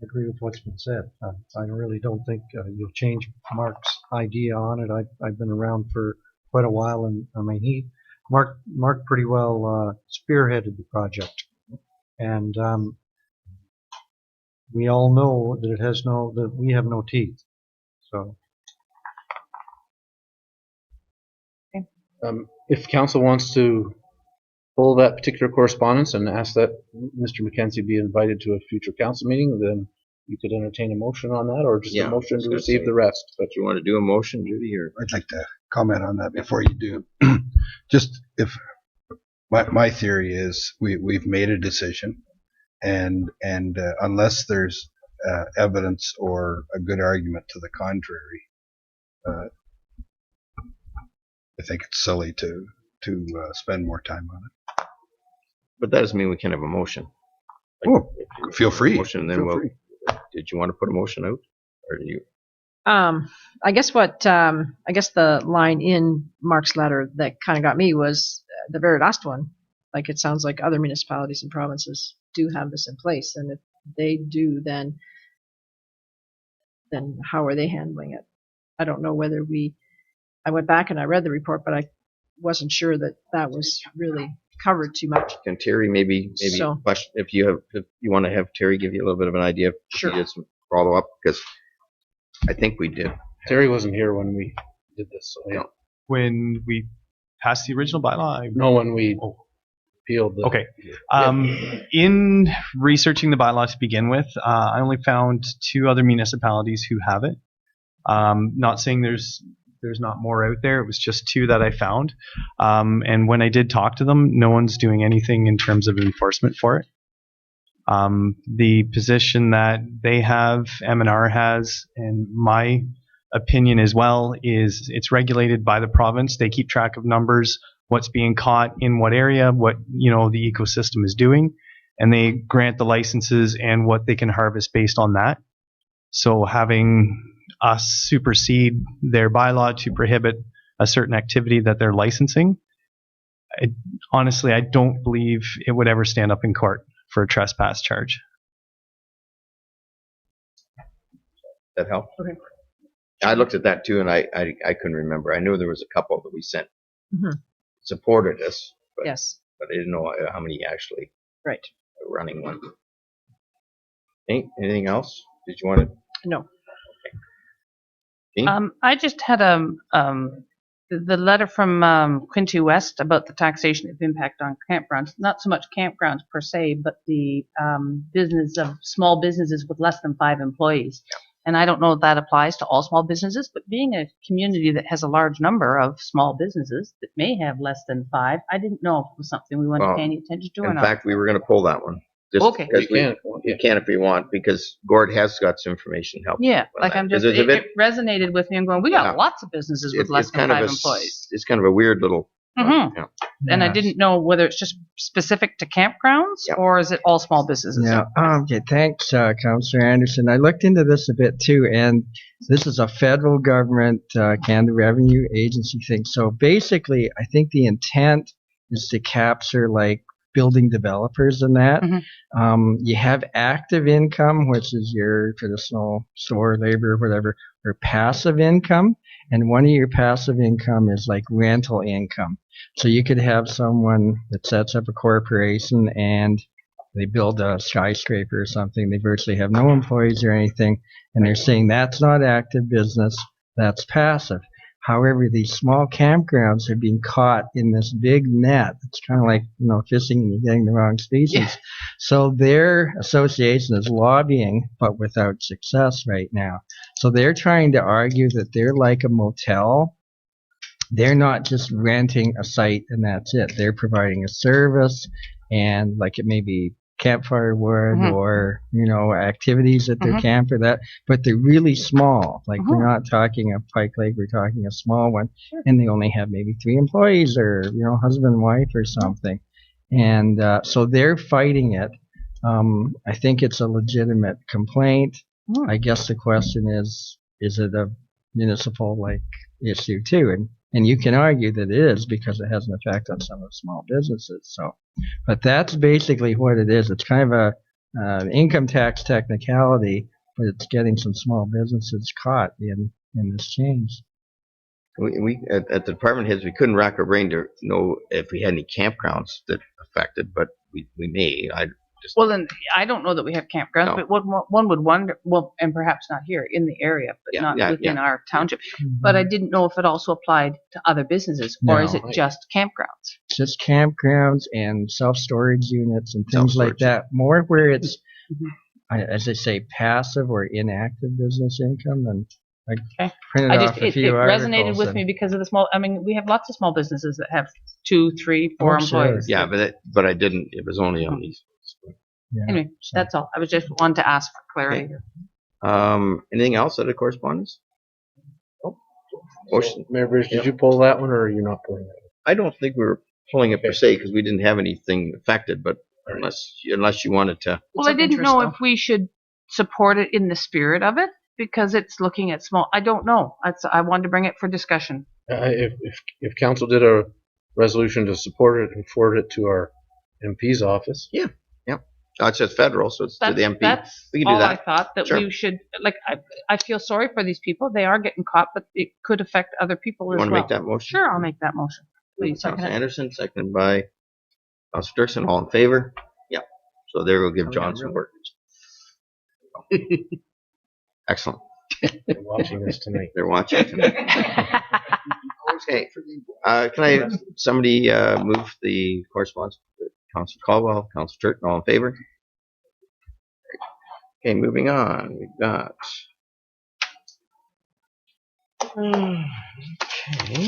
agree with what's been said. I really don't think you'll change Mark's idea on it. I've been around for quite a while, and I mean, Mark pretty well spearheaded the project, and we all know that that we have no teeth. So If council wants to pull that particular correspondence and ask that Mr. McKenzie be invited to a future council meeting, then you could entertain a motion on that, or just Yeah, a motion I was to gonna receive say. the rest. But you want to do a motion, Judy, or? I'd like to comment on that before you do. Just if my theory is we've made a decision, and unless there's evidence or a good argument to the contrary, I think it's silly to spend more time on it. But that doesn't mean we can have a motion. Oh, feel free. Motion, then we'll. Did you want to put a motion out, or do you? I guess the line in Mark's letter that kind of got me was the very last one. Like, it sounds like other municipalities and provinces do have this in place, and if they do, then how are they handling it? I don't know whether I went back and I read the report, but I wasn't sure that was really covered too much. Can Terry maybe So- if you want to have Terry give you a little bit of an idea, if Sure. he did some follow up, because I think we did. Terry wasn't here when we did this, so yeah. When we passed the original bylaw? No, when we appealed the. Okay. In researching the bylaw to begin with, I only found 2 other municipalities who have it. Not saying there's not more out there. It was just 2 that I found. And when I did talk to them, no one's doing anything in terms of enforcement for it. The position that they have, M&R has, and my opinion as well, is it's regulated by the province. They keep track of numbers, what's being caught in what area, what the ecosystem is doing, and they grant the licenses and what they can harvest based on that. So having us supersede their bylaw to prohibit a certain activity that they're licensing, honestly, I don't believe it would ever stand up in court for a trespass charge. That help? Okay. I looked at that too, and I couldn't remember. I knew there was a couple that we sent Mhm. supported us, but Yes. I didn't know how many actually Right. are running one. Anything else? Did you want to? No. I just had the letter from Quinty West about the taxation of impact on campgrounds. Not so much campgrounds per se, but the business of small businesses with less than 5 employees. And I don't know if that applies to all small businesses, but being a community that has a large number of small businesses that may have less than 5, I didn't know if it was something we wanted to pay any attention to or In not. fact, we were going to pull that one. Just Okay. because You you can if you want, because Gord has got some information helping. Yeah, on like that. I'm just, 'Cause it's a bit- it resonated with me. I'm going, we got Yeah. lots of businesses with less it's than kind of 5 a employees. it's kind of a weird little. Mhm. Yeah. And I didn't know whether it's just specific to campgrounds Yep. or is it all small businesses? Yeah. Okay. Thanks, Councillor Anderson. I looked into this a bit too, and this is a federal government Canada Revenue Agency thing. So basically, I think the intent is to capture like building developers and that. You have active income, which is your traditional store labor or whatever, or passive income. And one of your passive income is like rental income. So you could have someone that sets up a corporation and they build a skyscraper or something. They virtually have no employees or anything. And they're saying that's not active business, that's passive. However, these small campgrounds are being caught in this big net. It's kind of like, fishing and you're getting the wrong species. Yeah. So their association is lobbying, but without success right now. So they're trying to argue that they're like a motel. They're not just renting a site and that's it. They're providing a service, and like it may be campfire wood or activities at their camp or that, but they're really small. Like we're not talking a Pike Lake, we're talking a small one, and they only have maybe 3 employees or husband and wife or something, and so they're fighting it. I think it's a legitimate complaint. I guess the question is it a municipal issue too? And you can argue that it is because it has an effect on some of the small businesses. So, but that's basically what it is. It's kind of income tax technicality, but it's getting some small businesses caught in this change. We at the department heads, we couldn't rack our brain to know if we had any campgrounds that affected, but we may. I just Well, then, I don't know that we have campgrounds, No. but one would wonder, well, and perhaps not here, in the area, but Yeah, not yeah, within our township. But I didn't know if it also applied to other businesses, or is No. it just campgrounds? It's just campgrounds and self-storage units and things like Self-storage. that. More where it's, Mhm. as they say, passive or inactive business income. And I Okay. printed I off just, a it few resonated articles with and- me because of the small, I mean, we have lots of small businesses that have 2, 3, 4 Oh, sure. employees. yeah, but I didn't. It was only on these. Yeah, Anyway, so- that's all. I was just wanted to ask for clarity. Anything else out of correspondence? Motion. Mayor Bruce, did you pull that one or are you not pulling that one? I don't think we were pulling it per se because we didn't have anything affected, but unless you wanted to. Well, I of didn't interest, know though. if we should support it in the spirit of it because it's looking at small. I don't know. I wanted to bring it for discussion. If council did a resolution to support it and forward it to our MP's office. Yeah. It's just federal, so it's to the MP. That's We can do all I that. thought that Sure. we should like. I feel sorry for these people. They are getting caught, but it could affect other people You as want to well. make that motion? Sure, I'll make that motion. Please. Councilor Anderson, seconded by Councilor Dirksen. All in favor? Yeah. So there we'll give John some work. Excellent. They're watching this tonight. They're watching tonight. Okay. Can somebody move the correspondence? Councilor Caldwell, Councilor Turton, all in favor? Okay, moving on. We've got. Okay.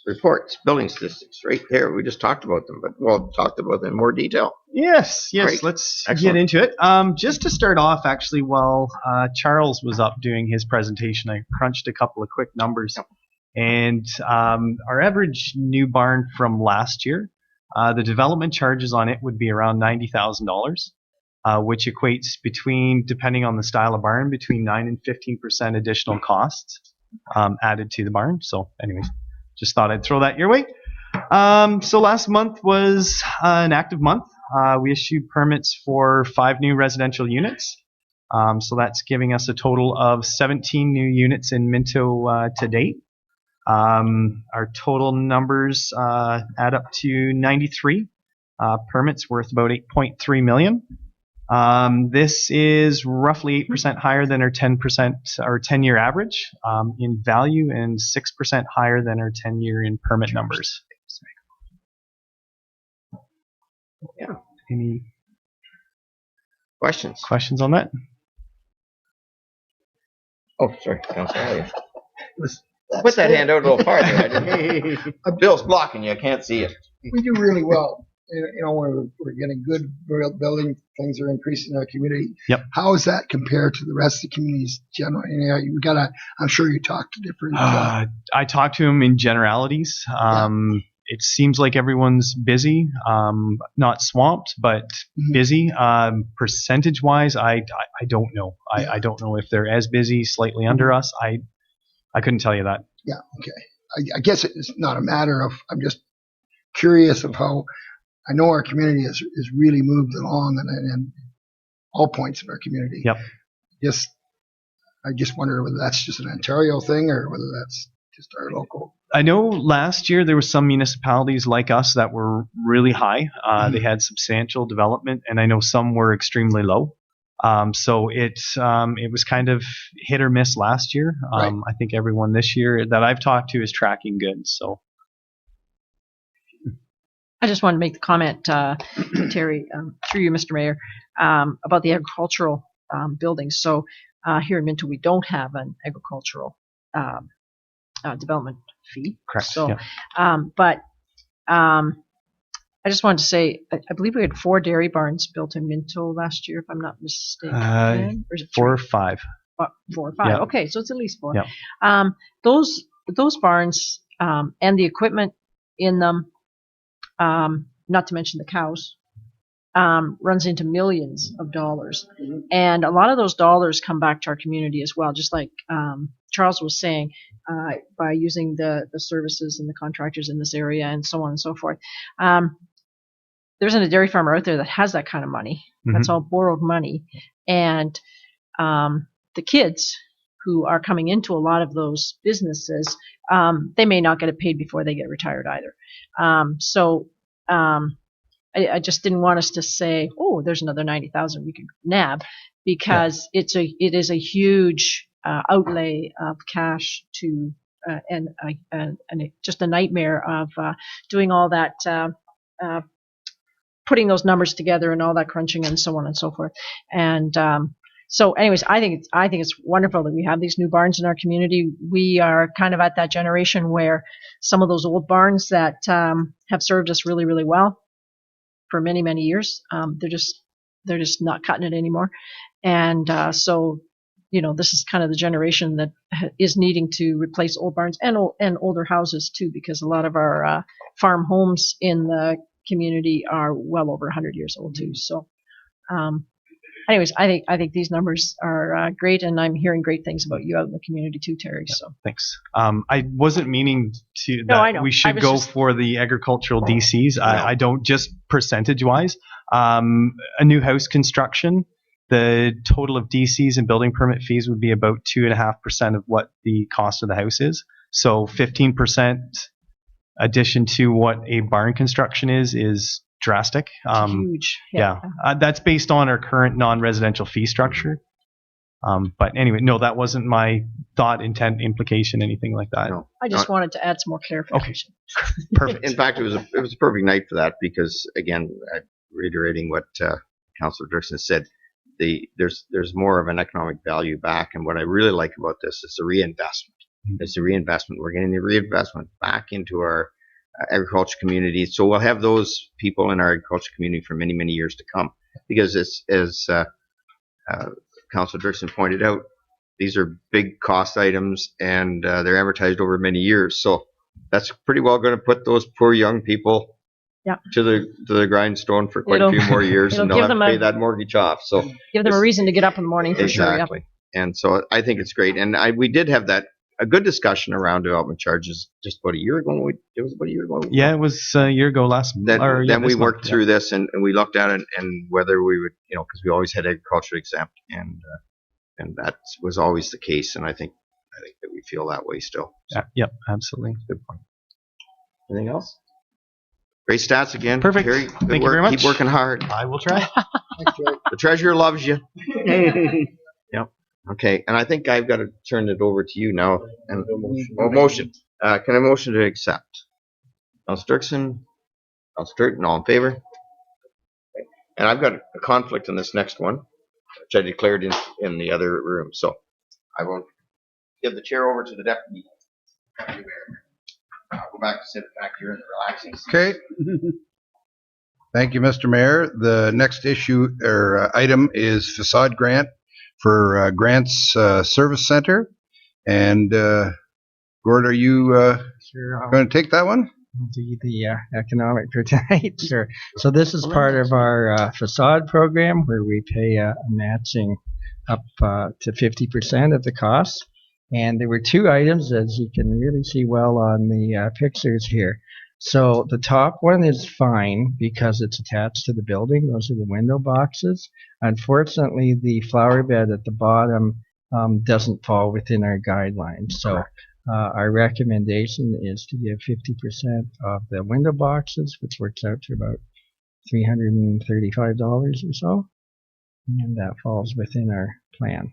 Reports, building statistics, right there. We just talked about them, but talked about them in more detail. Yes, Great. let's Excellent. get into it. Just to start off, actually, while Charles was up doing his presentation, I crunched a couple of quick numbers. And our average new barn from last year, the development charges on it would be around $90,000, which equates between, depending on the style of barn, between 9 and 15% additional costs added to the barn. So anyways, just thought I'd throw that your way. So last month was an active month. We issued permits for 5 new residential units. So that's giving us a total of 17 new units in Minto to date. Our total numbers add up to 93 permits worth about $8.3 million. This is roughly 8% higher than our 10% or 10-year average in value and 6% higher than our 10-year in permit numbers. Yeah. Any questions on that? Oh, sorry, Councilor Elliott. Put that hand out a little farther. I didn't. Bill's blocking you. I can't see it. We do really well. You know, we're getting good building, things are increasing in our community. Yep. How is that compared to the rest of the communities generally? You know, you gotta, I'm sure you talk to different. I talk to him in generalities. It seems like everyone's busy, not swamped, but busy. Percentage-wise, I don't know. I don't know if they're as busy, slightly under us. I couldn't tell you that. Yeah, okay. I guess it's not a matter of, I'm just curious of how, I know our community has really moved along and all points of our community. Yep. I just wonder whether that's just an Ontario thing or whether that's just our local. I know last year there were some municipalities like us that were really high. They had substantial development, and I know some were extremely low. So it was kind of hit or miss last year. Right. I think everyone this year that I've talked to is tracking good. So I just wanted to make the comment, Terry, through you, Mr. Mayor, about the agricultural buildings. So here in Minto, we don't have an agricultural development fee. correct. So, yeah. but I just wanted to say, I believe we had 4 dairy barns built in Minto last year, if I'm not mistaken. Or is it 4 or 3? 5. 4 or 5. Yeah. Okay, so it's at least 4. Yeah. Those barns and the equipment in them, not to mention the cows, runs into millions of dollars. And a lot of those dollars come back to our community as well, just like Charles was saying, by using the services and the contractors in this area and so on and so forth. there isn't a dairy farmer out there that has that kind of money. That's all borrowed money. And the kids who are coming into a lot of those businesses, they may not get it paid before they get retired either. I just didn't want us to say, oh, there's another 90,000 we could nab, because it is a huge outlay of cash to and just a nightmare of doing all that, putting those numbers together and all that crunching and so on and so forth. And so, anyways, I think it's wonderful that we have these new barns in our community. We are kind of at that generation where some of those old barns that have served us really, really well for many, many years, they're just not cutting it anymore. And so, this is kind of the generation that is needing to replace old barns and older houses too, because a lot of our farm homes in the community are well over 100 years old too. So, anyways, I think these numbers are great, and I'm hearing great things about you out in the community too, Terry. So thanks. I wasn't meaning to No, I that know. we I should was go just- for the agricultural DCs. I don't, just percentage wise. A new house construction, the total of DCs and building permit fees would be about 2.5% of what the cost of the house is. So 15% addition to what a barn construction is drastic. huge. That's based on our current non-residential fee structure. But anyway, no, that wasn't my thought, intent, implication, anything like that. No. I just wanted to add some more clarification. Perfect. In fact, it was a perfect night for that, because again, reiterating what Councillor Dirksen said, there's more of an economic value back, and what I really like about this is the reinvestment. It's the reinvestment. We're getting the reinvestment back into our agriculture community, so we'll have those people in our agriculture community for many, many years to come. Because as Councillor Dirksen pointed out, these are big cost items, and they're amortized over many years. So that's pretty well going to put those poor young people to the grindstone for quite a few more years, and they'll have to pay that mortgage off. So give them a reason to get up in the morning for exactly. sure. And so I think it's great. And we did have a good discussion around development charges just about a year ago. It was about a year ago. Yeah, it was a year ago Then we worked month, through this, and we looked at it, and whether we would, because we always had agriculture exempt, and that was always the case. And I think that we feel that way still. So, yep, absolutely. Good point. Anything else? Great stats again. Perfect. Terry, good Thank you work. very much. Keep working hard. I will try. The treasurer loves you. Yep. Okay, and I think I've got to turn it over to you now. And motion. Can I motion to accept? Councillor Dirksen, Councillor Turton, all in favor? Okay. And I've got a conflict in this next one, which I declared in the other room. So I will give the chair over to the deputy mayor. I'll go back to sit back here in the relaxing seat. Okay. Thank you, Mr. Mayor. The next issue or item is facade grant for Grants Service Center. And Gord, are you going to take that one? I'll do the economic for tonight. Sure. So this is part of our facade program where we pay a matching up to 50% of the cost. And there were two items, as you can really see well on the pictures here. So the top one is fine because it's attached to the building. Those are the window boxes. Unfortunately, the flower bed at the bottom doesn't fall within our guidelines. So our recommendation is to give 50% of the window boxes, which works out to about $335 or so. And that falls within our plan.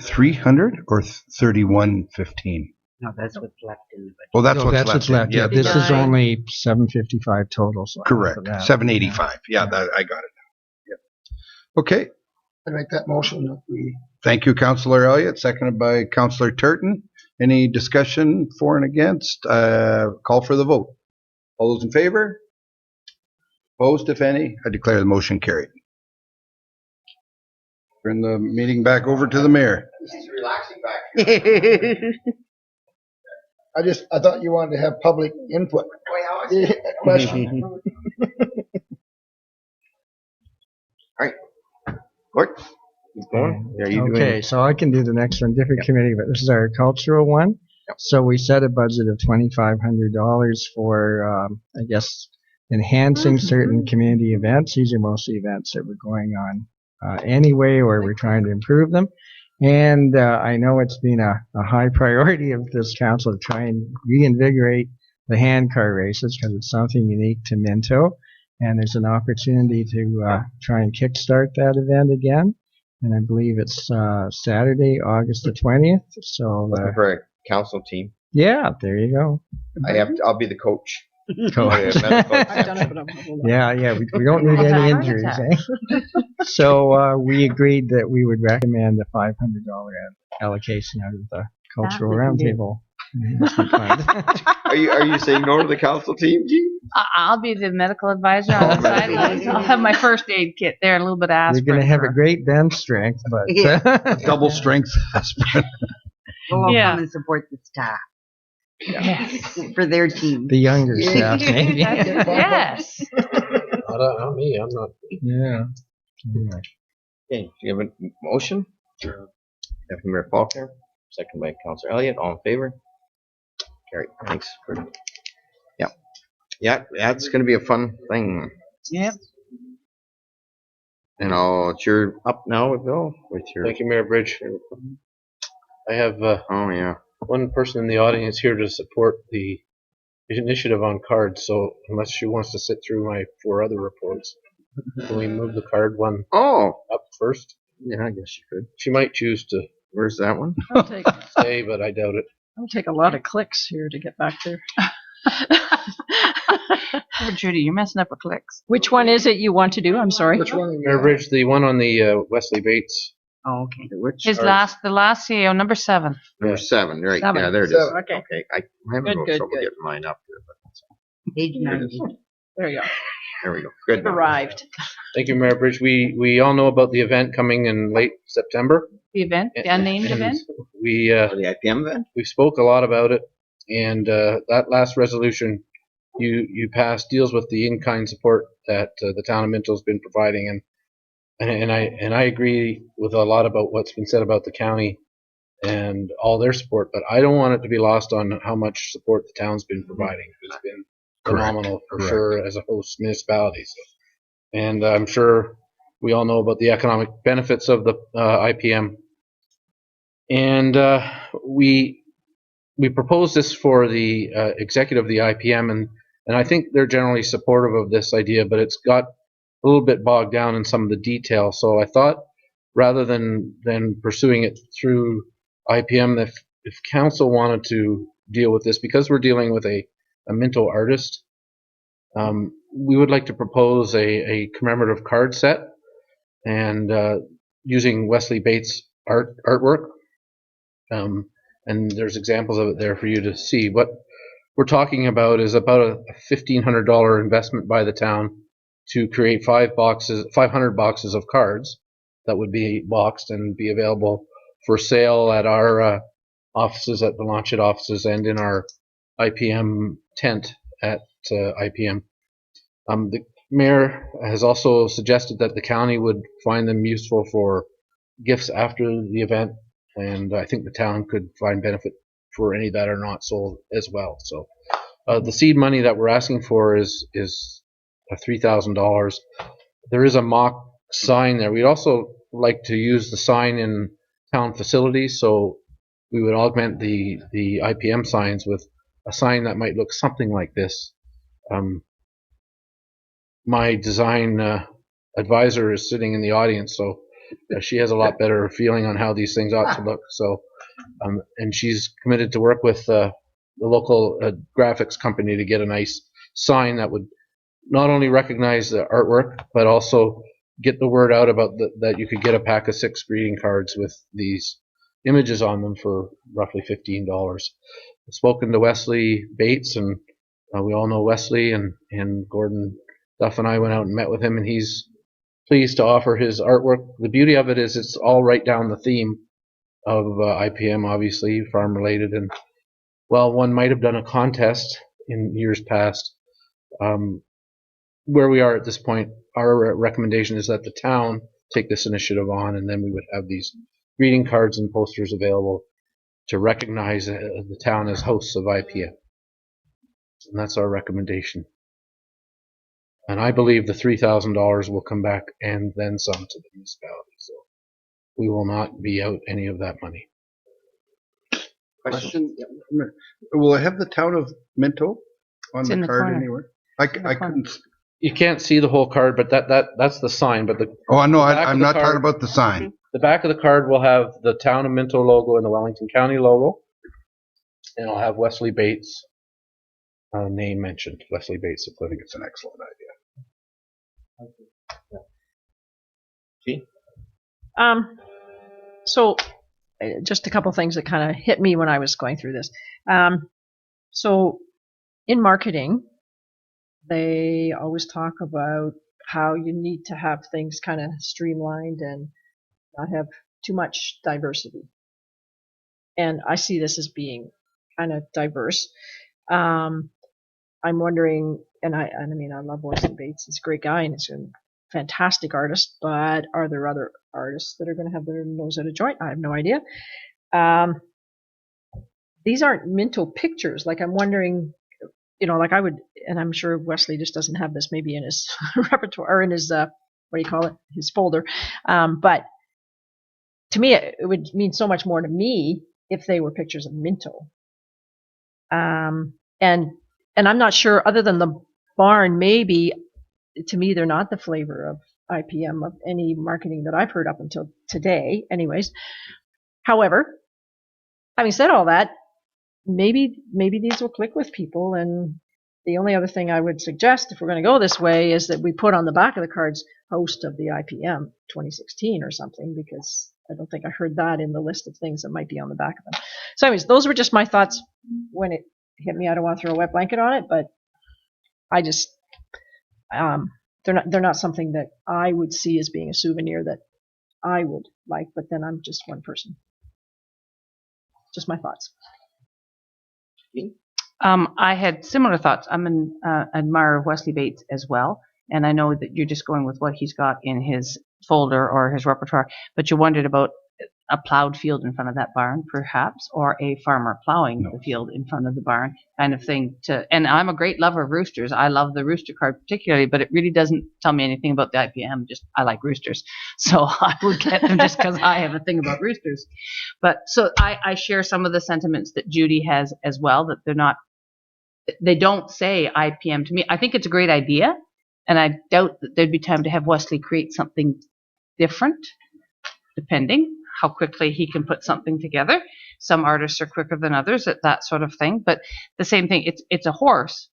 300 or 3115? No, that's what's left in the budget. Well, that's what's that's left. what's left. Yeah, this is only $755 total. So correct. 785. Yeah, I got it. Yep. Okay. I make that motion that we. Thank you, Councillor Elliott. Seconded by Councillor Turton. Any discussion for and against? Call for the vote. All those in favor? Opposed, if any? I declare the motion carried. Turn the meeting back over to the mayor. This is relaxing back here. I thought you wanted to have public input. Question. All right. Gord, keep going. Yeah, you okay, so I can do the next one, different committee, but this is our cultural one. So we set a budget of $2,500 for, I guess, enhancing certain community events. These are mostly events that were going on anyway, or we're trying to improve them. And I know it's been a high priority of this council to try and reinvigorate the handcar races because it's something unique to Minto. And there's an opportunity to try and kickstart that event again. And I believe it's Saturday, August the 20th. So Looking for a council team. yeah, there you go. I'll be the coach. Coach. Medical I've done exemption. it, but I'm Yeah, we don't need any injuries, eh? So we agreed that we would recommend a $500 allocation out of the cultural we can do. roundtable. investment fund. Are you saying no to the council team, Gene? I'll be the medical advisor on the sidelines. I'll have my first aid kit there, and a little bit of You're aspirin. going to have a great bench strength, but Yeah. Double strength aspirin. We'll all Yeah. come and support the staff Yes. for their team. the younger staff, maybe. Yes. Not me. I'm not. Yeah. Okay, do you have a motion? Sure. Deputy Mayor Faulkner, second by Councillor Elliott. All in favor? Carried. Thanks. Yeah, that's going to be a fun thing. Yep. And it's your up now, Bill, with your. Thank you, Mayor Bridge. I have Oh yeah. one person in the audience here to support the initiative on cards. So unless she wants to sit through my 4 other reports, can we move the card one Oh. up first? Yeah, I guess you could. She might choose to Where's that one? stay, but I doubt it. It'll take a lot of clicks here to get back there. Oh, Judy, you're messing up with clicks. Which one is it you want to do? I'm sorry. Mayor Bridge, the one on the Wesley Bates. Oh, okay. Which? The last CEO, number 7. Number 7, right? 7. Yeah, there it is. Okay. Okay, I'm having Good, a little good, trouble good. getting mine up here, but Page 90. There you go. there we go. Good. Arrived. Thank you, Mayor Bridge. We all know about the event coming in late September. The event, the unnamed And event. We For the IPM event? we spoke a lot about it, and that last resolution you passed deals with the in-kind support that the town of Minto has been providing, and I agree with a lot about what's been said about the county and all their support, but I don't want it to be lost on how much support the town's been providing. It's been phenomenal for sure as a host municipality. So. And I'm sure we all know about the economic benefits of the IPM. And we proposed this for the executive of the IPM, and I think they're generally supportive of this idea, but it's got a little bit bogged down in some of the details. So I thought rather than pursuing it through IPM, if council wanted to deal with this, because we're dealing with a Minto artist, we would like to propose a commemorative card set and using Wesley Bates artwork. And there's examples of it there for you to see. What we're talking about is about a $1,500 investment by the town to create 500 boxes of cards that would be boxed and be available for sale at our offices, at the Launchit offices, and in our IPM tent at IPM. The mayor has also suggested that the county would find them useful for gifts after the event, and I think the town could find benefit for any that are not sold as well. So the seed money that we're asking for is $3,000. There is a mock sign there. We'd also like to use the sign in town facilities, so we would augment the IPM signs with a sign that might look something like this. My design advisor is sitting in the audience, so she has a lot better feeling on how these things ought to look. So, and she's committed to work with the local graphics company to get a nice sign that would not only recognize the artwork, but also get the word out about that you could get a pack of 6 greeting cards with these images on them for roughly $15. I've spoken to Wesley Bates, and we all know Wesley, and Gordon Duff and I went out and met with him, and he's pleased to offer his artwork. The beauty of it is it's all right down the theme of IPM, obviously, farm related, and well, one might have done a contest in years past. Where we are at this point, our recommendation is that the town take this initiative on, and then we would have these greeting cards and posters available to recognize the town as hosts of IPM. And that's our recommendation. And I believe the $3,000 will come back and then some to the municipality. So we will not be out any of that money. Question? Will I have the town of Minto on It's the in the card corner. anywhere? I couldn't. You can't see the whole card, but that's the sign. But the Oh, no, back of I'm the not card- talking about the sign. The back of the card will have the town of Minto logo and the Wellington County logo, and it'll have Wesley Bates' name mentioned. Wesley Bates. I think it's an excellent idea. So just a couple things that kind of hit me when I was going through this. So in marketing, they always talk about how you need to have things kind of streamlined and not have too much diversity. And I see this as being kind of diverse. I'm wondering, and I mean, I love Wesley Bates. He's a great guy and he's a fantastic artist, but are there other artists that are going to have their nose out of joint? I have no idea. These aren't Minto pictures. Like, I'm wondering, like I would, and I'm sure Wesley just doesn't have this maybe in his repertoire or in his, what do you call it? His folder. But to me, it would mean so much more to me if they were pictures of Minto. And I'm not sure, other than the barn, maybe to me they're not the flavor of IPM of any marketing that I've heard up until today, anyways. However, having said all that, maybe these will click with people. And the only other thing I would suggest, if we're going to go this way, is that we put on the back of the cards host of the IPM 2016 or something, because I don't think I heard that in the list of things that might be on the back of them. So anyways, those were just my thoughts when it hit me. I don't want to throw a wet blanket on it, but I just, they're not something that I would see as being a souvenir that I would like, but then I'm just one person. Just my thoughts. I had similar thoughts. I'm an admirer of Wesley Bates as well, and I know that you're just going with what he's got in his folder or his repertoire, but you wondered about a plowed field in front of that barn, perhaps, or a farmer plowing the field in front of the barn, kind of thing. And I'm a great lover of roosters. I love the rooster card particularly, but it really doesn't tell me anything about the IPM. Just I like roosters, so I would get them just because I have a thing about roosters. But so I share some of the sentiments that Judy has as well. That they don't say IPM to me. I think it's a great idea, and I doubt that there'd be time to have Wesley create something different, depending how quickly he can put something together. Some artists are quicker than others at that sort of thing. But the same thing, it's a horse,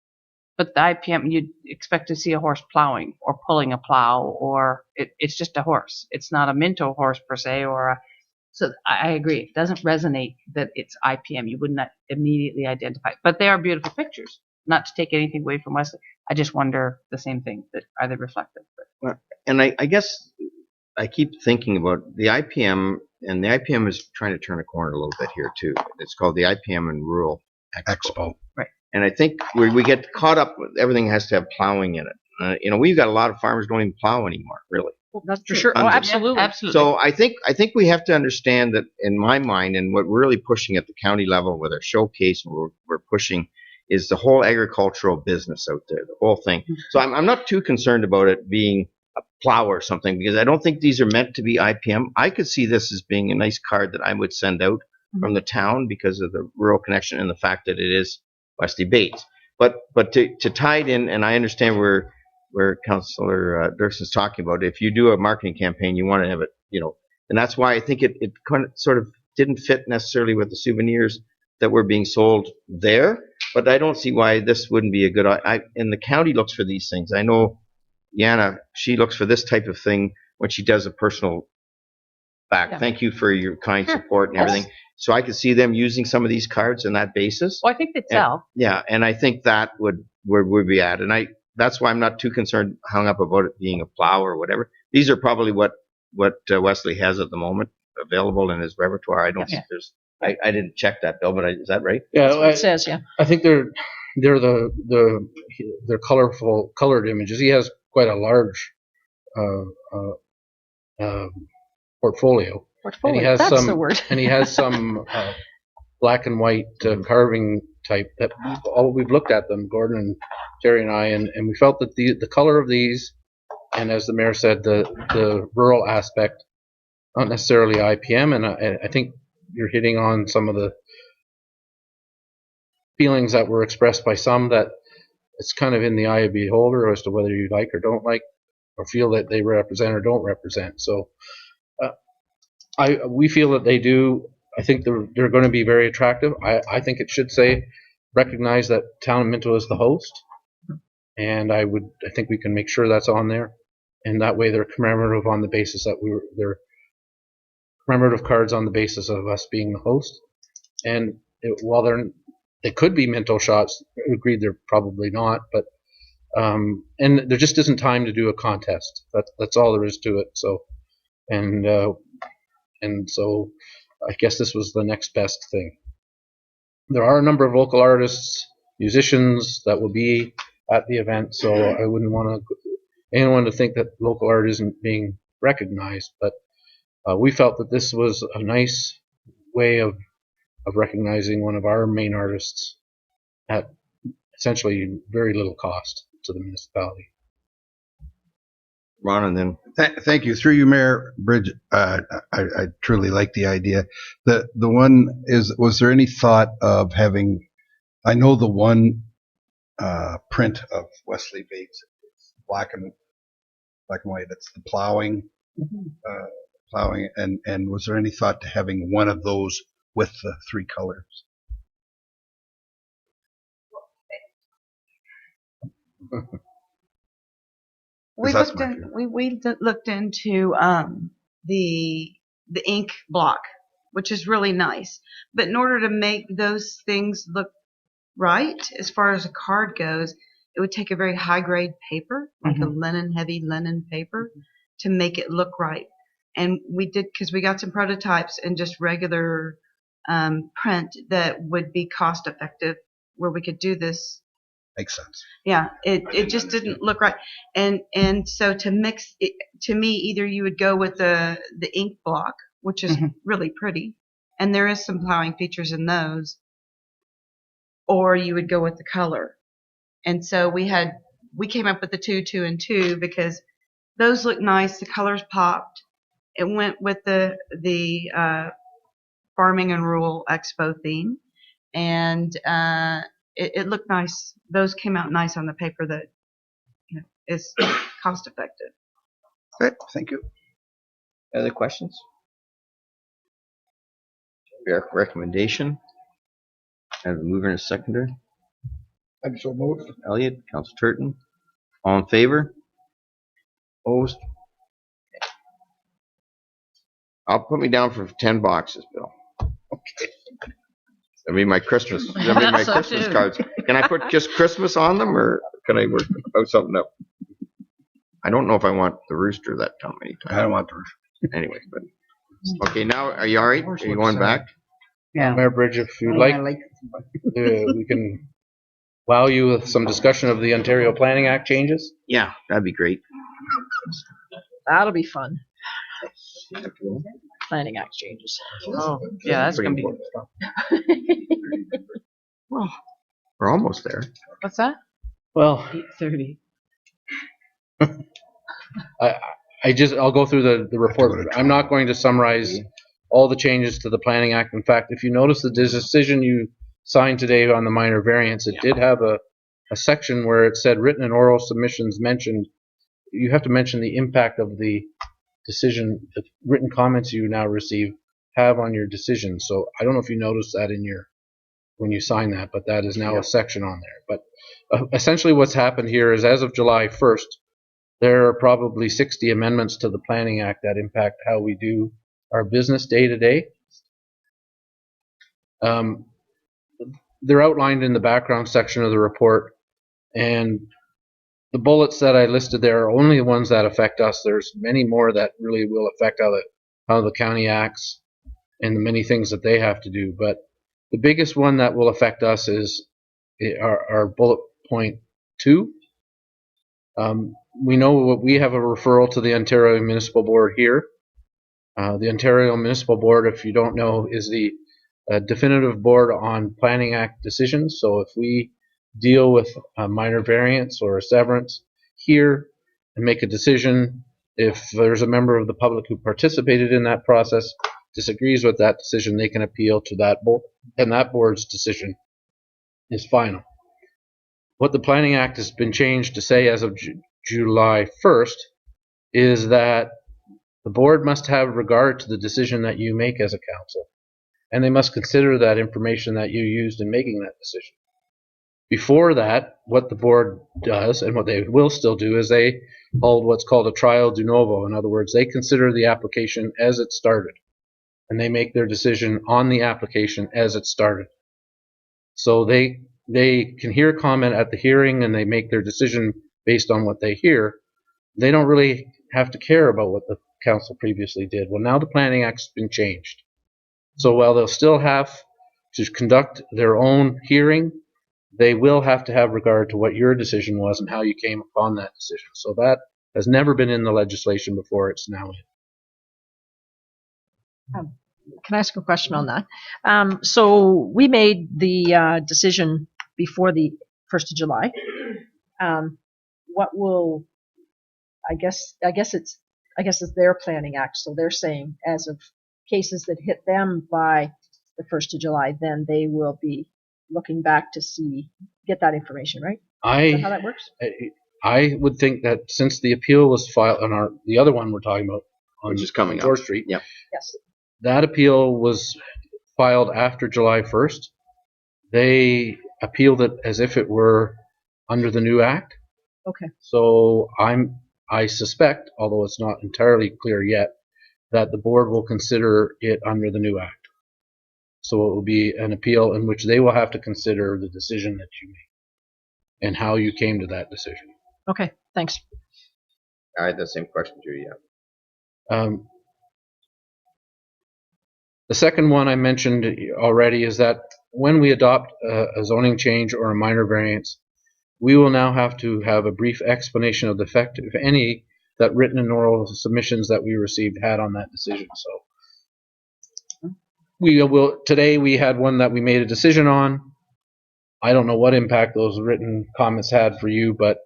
but the IPM, you'd expect to see a horse plowing or pulling a plow, or it's just a horse. It's not a Minto horse per se, so I agree. It doesn't resonate that it's IPM. You would not immediately identify it. But they are beautiful pictures. Not to take anything away from Wesley. I just wonder the same thing, that are they reflective? And I guess I keep thinking about the IPM, and the IPM is trying to turn a corner a little bit here too. It's called the IPM and Rural Expo. Right. And I think we get caught up with everything has to have plowing in it. We've got a lot of farmers don't even plow anymore, really. Well, that's for sure. Oh, Tons of- absolutely. Yeah, absolutely. So I think we have to understand that, in my mind, and what we're really pushing at the county level with our showcase, and we're pushing, is the whole agricultural business out there, the whole thing. So I'm not too concerned about it being a plow or something, because I don't think these are meant to be IPM. I could see this as being a nice card that I would send out from the town because of the rural connection and the fact that it is Wesley Bates. But to tie it in, and I understand where Councillor Dirkson's talking about, if you do a marketing campaign, you want to have it, and that's why I think it kind of sort of didn't fit necessarily with the souvenirs that were being sold there. But I don't see why this wouldn't be a good. And the county looks for these things. I know Yana, she looks for this type of thing when she does a personal back. Yeah. Thank you for your kind support and everything. So I could see them using some of these cards on that basis. Well, I think they'd sell. Yeah, and I think that would be at. And that's why I'm not too hung up about it being a plow or whatever. These are probably what Wesley has at the moment available in his repertoire. I don't see there's. I didn't check that, Bill, but is that right? Yeah, That's what it says. Yeah. I think they're colorful, colored images. He has quite a large portfolio. Portfolio. And he has That's the word. and he has some black and white carving type that we've looked at them, Gordon and Terry and I, and we felt that the color of these, and as the mayor said, the rural aspect, not necessarily IPM, and I think you're hitting on some of the feelings that were expressed by some, that it's kind of in the eye of the beholder as to whether you like or don't like, or feel that they represent or don't represent. So we feel that they do. I think they're going to be very attractive. I think it should say, recognize that Town of Minto is the host, and I think we can make sure that's on there, and that way they're commemorative on the basis that they're commemorative cards on the basis of us being the host. And while they could be Minto shots, agreed they're probably not, but and there just isn't time to do a contest. That's all there is to it. So and so I guess this was the next best thing. There are a number of local artists, musicians that will be at the event, so I wouldn't want anyone to think that local art isn't being recognized, but we felt that this was a nice way of recognizing one of our main artists at essentially very little cost to the municipality. Ron, and then Thank you. Through you, Mayor Bridge, I truly like the idea. The one is, was there any thought of having, I know the one print of Wesley Bates, black and white, it's the plowing, and was there any thought to having one of those with the three colors? We That's looked my in, we looked into the ink block, which is really nice. But in order to make those things look right, as far as a card goes, it would take a very high grade paper, like a heavy linen paper, to make it look right. And we did, because we got some prototypes and just regular print that would be cost effective, where we could do this. Makes sense. Yeah, it just didn't look right. And so to mix it, to me, either you would go with the ink block, which is really pretty, and there is some plowing features in those, or you would go with the color. And so we came up with the 2, and 2 because those look nice. The colors popped. It went with the Farming and Rural Expo theme, and it looked nice. Those came out nice on the paper that is cost effective. Good, thank you. other questions? Recommendation. I have a mover and a seconder. I'm so moved. Elliott, Council Turton. All in favor? Opposed? I'll put me down for 10 boxes, Bill. Okay. I mean my Christmas. Christmas cards. Can I put just Christmas on them, or can I work out something up? I don't know if I want the rooster that many times. I don't want the rooster. Anyway, but okay. Now, are you all right? Are you going back? Yeah. Mayor Bridge, if you'd like, we can wow you with some discussion of the Ontario Planning Act changes. Yeah, that'd be great. That'll be fun. Planning Act changes. Oh, yeah, that's going to be. Well, we're almost there. What's that? Well, 8:30. I'll go through the report. I'm not going to summarize all the changes to the Planning Act. In fact, if you notice the decision you signed today on the minor variance, it did have a section where it said written and oral submissions mentioned. You have to mention the impact of the decision, the written comments you now receive have on your decision. So I don't know if you noticed that when you sign that, but that is now a section on there. But essentially what's happened here is, as of July 1st, there are probably 60 amendments to the Planning Act that impact how we do our business day to day. They're outlined in the background section of the report, and the bullets that I listed there are only the ones that affect us. There's many more that really will affect how the county acts and the many things that they have to do. But the biggest one that will affect us is our bullet point 2. We know we have a referral to the Ontario Municipal Board here. The Ontario Municipal Board, if you don't know, is the a definitive board on Planning Act decisions. So if we deal with a minor variance or a severance here and make a decision, if there's a member of the public who participated in that process disagrees with that decision, they can appeal to that board, and that board's decision is final. What the Planning Act has been changed to say as of July 1st is that the board must have regard to the decision that you make as a council, and they must consider that information that you used in making that decision. Before that, what the board does, and what they will still do, is they hold what's called a trial de novo. In other words, they consider the application as it started, and they make their decision on the application as it started. So they can hear comment at the hearing, and they make their decision based on what they hear. They don't really have to care about what the council previously did. Well, now the Planning Act's been changed. So while they'll still have to conduct their own hearing, they will have to have regard to what your decision was and how you came upon that decision. So that has never been in the legislation before. It's now in. Can I ask a question on that? So we made the decision before the 1st of July. What will, I guess it's their Planning Act. So they're saying as of cases that hit them by the 1st of July, then they will be looking back to get that information, right? Is that how that works? I would think that since the appeal was filed on the other one we're talking about, which is coming George up. Street, Yep. Yes. That appeal was filed after July 1st. They appealed it as if it were under the new act. Okay. So I suspect, although it's not entirely clear yet, that the board will consider it under the new act. So it will be an appeal in which they will have to consider the decision that you made and how you came to that decision. Okay, thanks. I had the same question, Judy. Yeah. The second one I mentioned already is that when we adopt a zoning change or a minor variance, we will now have to have a brief explanation of the effect, if any, that written and oral submissions that we received had on that decision. So today we had one that we made a decision on. I don't know what impact those written comments had for you, but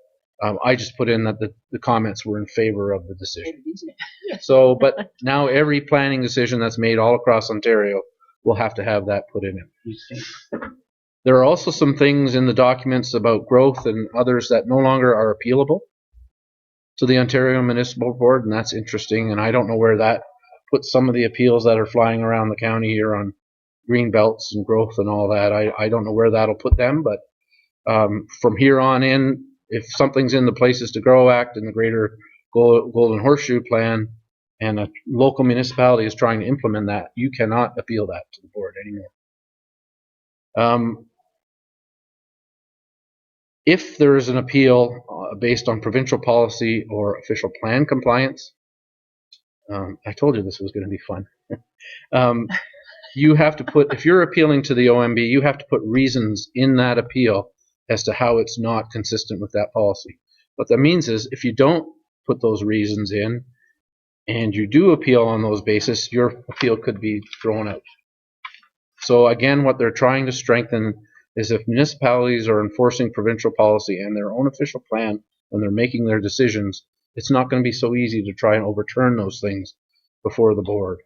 I just put in that the comments were in favor of the decision. So, but now every planning decision that's made all across Ontario will have to have that put in it. There are also some things in the documents about growth and others that no longer are appealable to the Ontario Municipal Board, and that's interesting, and I don't know where that puts some of the appeals that are flying around the county here on green belts and growth and all that. I don't know where that'll put them, but from here on in, if something's in the Places to Grow Act and the Greater Golden Horseshoe Plan, and a local municipality is trying to implement that, you cannot appeal that to the board anymore. If there is an appeal based on provincial policy or official plan compliance, I told you this was going to be fun. You have to put, if you're appealing to the OMB, you have to put reasons in that appeal as to how it's not consistent with that policy. What that means is if you don't put those reasons in and you do appeal on those basis, your appeal could be thrown out. So again, what they're trying to strengthen is if municipalities are enforcing provincial policy and their own official plan when they're making their decisions, it's not going to be so easy to try and overturn those things before the board.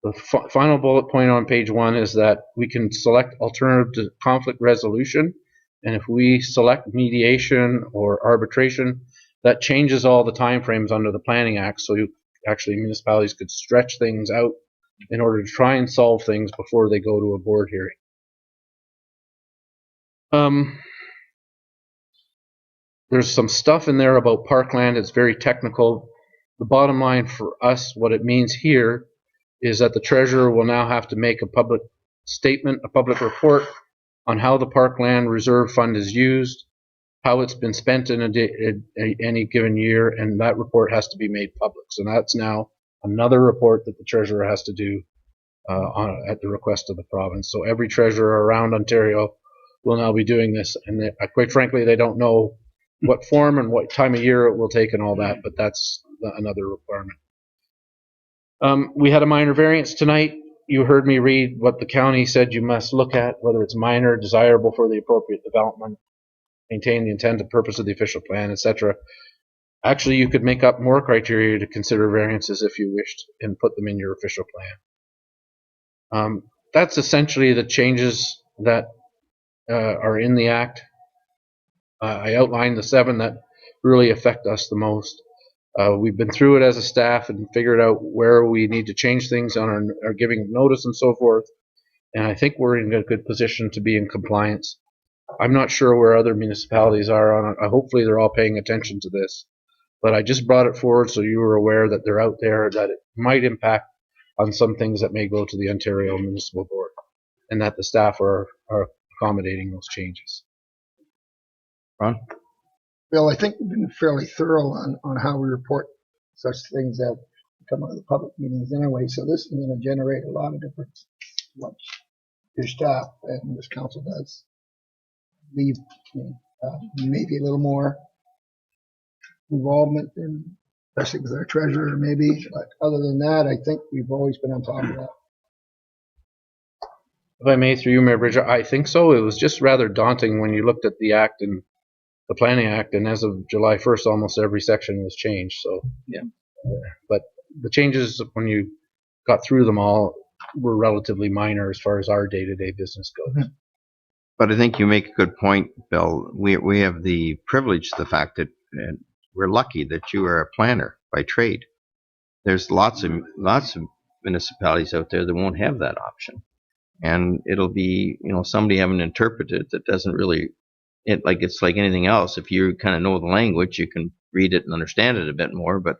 The final bullet point on page 1 is that we can select alternative to conflict resolution, and if we select mediation or arbitration, that changes all the timeframes under the Planning Act, so municipalities could stretch things out in order to try and solve things before they go to a board hearing. There's some stuff in there about parkland. It's very technical. The bottom line for us, what it means here, is that the treasurer will now have to make a public statement, a public report on how the Parkland Reserve Fund is used, how it's been spent in any given year, and that report has to be made public. So that's now another report that the treasurer has to do at the request of the province. So every treasurer around Ontario will now be doing this, and quite frankly, they don't know what form and what time of year it will take and all that, but that's another requirement. We had a minor variance tonight. you heard me read what the county said you must look at, whether it's minor, desirable for the appropriate development, maintain the intent and purpose of the official plan, etc. Actually, you could make up more criteria to consider variances if you wished and put them in your official plan. That's essentially the changes that are in the Act. I outlined the 7 that really affect us the most. We've been through it as a staff and figured out where we need to change things on our giving notice and so forth. And I think we're in a good position to be in compliance. I'm not sure where other municipalities are on it. Hopefully they're all paying attention to this. But I just brought it forward so you were aware that they're out there, that it might impact on some things that may go to the Ontario Municipal Board, and that the staff are accommodating those changes. Ron? Bill, I think we've been fairly thorough on how we report such things that come out of the public meetings anyway. So this is going to generate a lot of different what your staff and this council does leave maybe a little more involvement in, especially with our treasurer maybe. But other than that, I think we've always been on top of that. If I may, through you, Mayor Bridger, I think so. It was just rather daunting when you looked at the Act and the Planning Act, and as of July 1st, almost every section was changed. So, yeah. But the changes, when you got through them all, were relatively minor as far as our day-to-day business goes. But I think you make a good point, Bill. We have the privilege, the fact that we're lucky that you are a planner by trade. There's lots of municipalities out there that won't have that option, and it'll be somebody having to interpret it that doesn't really. It's like anything else. If you kind of know the language, you can read it and understand it a bit more. But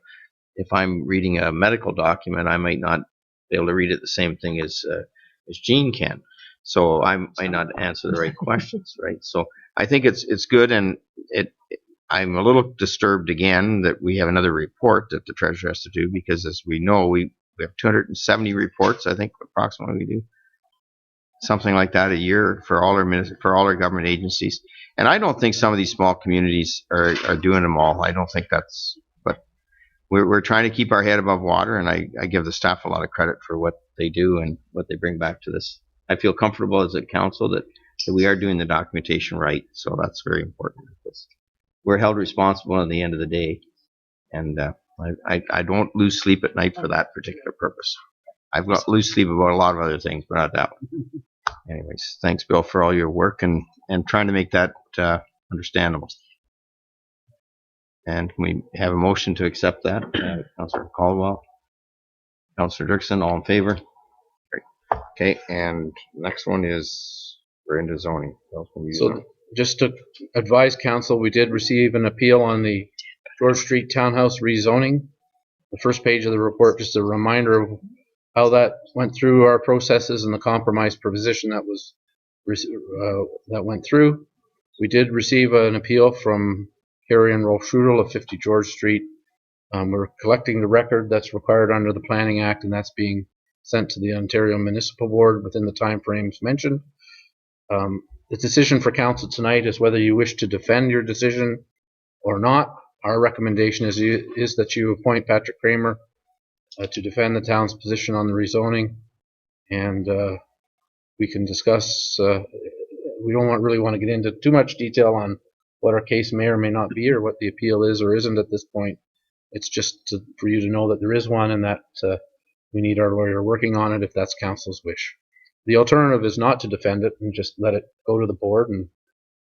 if I'm reading a medical document, I might not be able to read it the same thing as Gene can. So I might not answer the right questions, right? So I think it's good, and I'm a little disturbed again that we have another report that the treasurer has to do, because as we know, we have 270 reports, I think, approximately we do. Something like that a year for all our government agencies. And I don't think some of these small communities are doing them all. I don't think that's, but we're trying to keep our head above water, and I give the staff a lot of credit for what they do and what they bring back to this. I feel comfortable as a council that we are doing the documentation right, so that's very important. We're held responsible at the end of the day, and I don't lose sleep at night for that particular purpose. I've got lose sleep about a lot of other things, but not that one. Anyways, thanks, Bill, for all your work and trying to make that understandable. And can we have a motion to accept that? Councillor Caldwell, Councillor Dirksen, all in favor? Great. Okay, and next one is we're into zoning. So just to advise council, we did receive an appeal on the George Street Townhouse rezoning. The first page of the report, just a reminder of how that went through our processes and the compromise proposition that was that went through. We did receive an appeal from Harry and Rolf Schrudel of 50 George Street. We're collecting the record that's required under the Planning Act, and that's being sent to the Ontario Municipal Board within the time frames mentioned. The decision for council tonight is whether you wish to defend your decision or not. Our recommendation is that you appoint Patrick Kramer to defend the town's position on the rezoning, and we can discuss. We don't really want to get into too much detail on what our case may or may not be, or what the appeal is or isn't at this point. It's just for you to know that there is one, and that we need our lawyer working on it if that's council's wish. The alternative is not to defend it and just let it go to the board and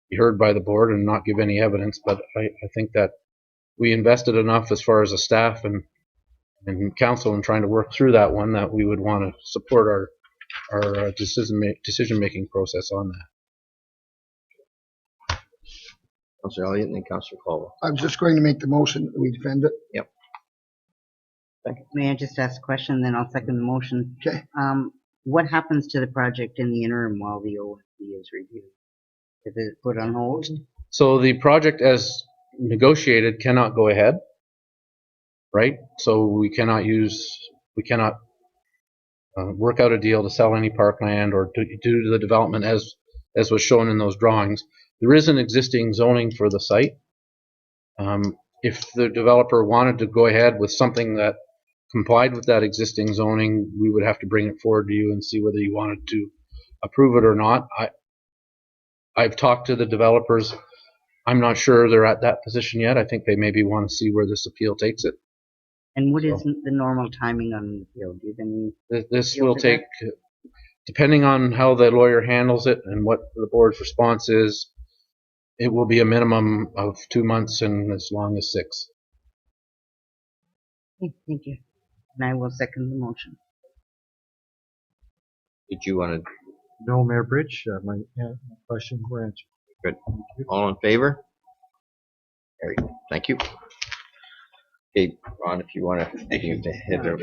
be heard by the board and not give any evidence. But I think that we invested enough as far as a staff and council in trying to work through that one, that we would want to support our decision-making process on that. Councillor Elliott and then Councillor Caldwell. I'm just going to make the motion that we defend it. Yep. Thank you. May I just ask a question, then I'll second the motion? Okay. What happens to the project in the interim while the OFD is reviewed? Is it put on hold? So the project as negotiated cannot go ahead, right? So we cannot work out a deal to sell any parkland or to do the development as was shown in those drawings. There is an existing zoning for the site. If the developer wanted to go ahead with something that complied with that existing zoning, we would have to bring it forward to you and see whether you wanted to approve it or not. I've talked to the developers. I'm not sure they're at that position yet. I think they maybe want to see where this appeal takes it. And what is the normal timing on the appeal? Do you have any? This feel will for take, depending on how the lawyer handles it and what the board's response is, it will be a minimum of 2 months and as long as 6. Okay, thank you. And I will second the motion. Did you want to? No, Mayor Bridge, my questions were answered. Good. All in favor? Carried. Thank you. Okay, Ron, if you want to head out,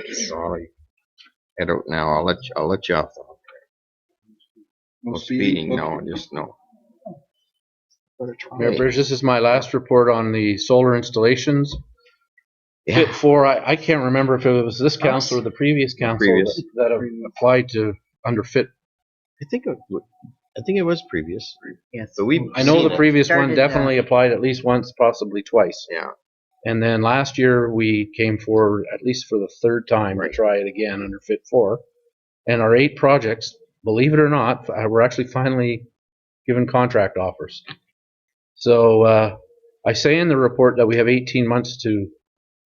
head out now. I'll let you off. No speeding, no, just no. Mayor Bridge, this is my last report on the solar installations. Fit 4, I can't remember if it was this council or the previous council that applied to under Fit. I think it was previous. Yes. But I know the previous one started, definitely applied at least once, possibly twice. Yeah. And then last year we came forward at least for the 3rd time to try it again under Fit 4. And our 8 projects, believe it or not, were actually finally given contract offers. So I say in the report that we have 18 months to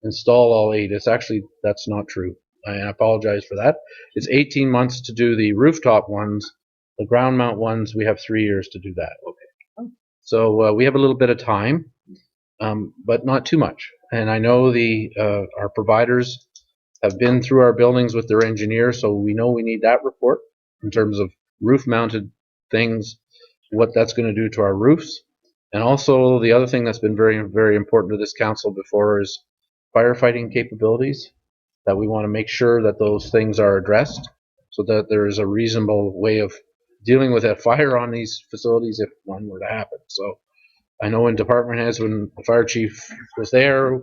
install all 8. That's not true. I apologize for that. It's 18 months to do the rooftop ones. The ground mount ones, we have 3 years to do that. Okay. So we have a little bit of time, but not too much. And I know our providers have been through our buildings with their engineers, so we know we need that report in terms of roof-mounted things, what that's going to do to our roofs. And also the other thing that's been very, very important to this council before is firefighting capabilities, that we want to make sure that those things are addressed so that there is a reasonable way of dealing with a fire on these facilities if one were to happen. So I know in department heads, when the fire chief was there,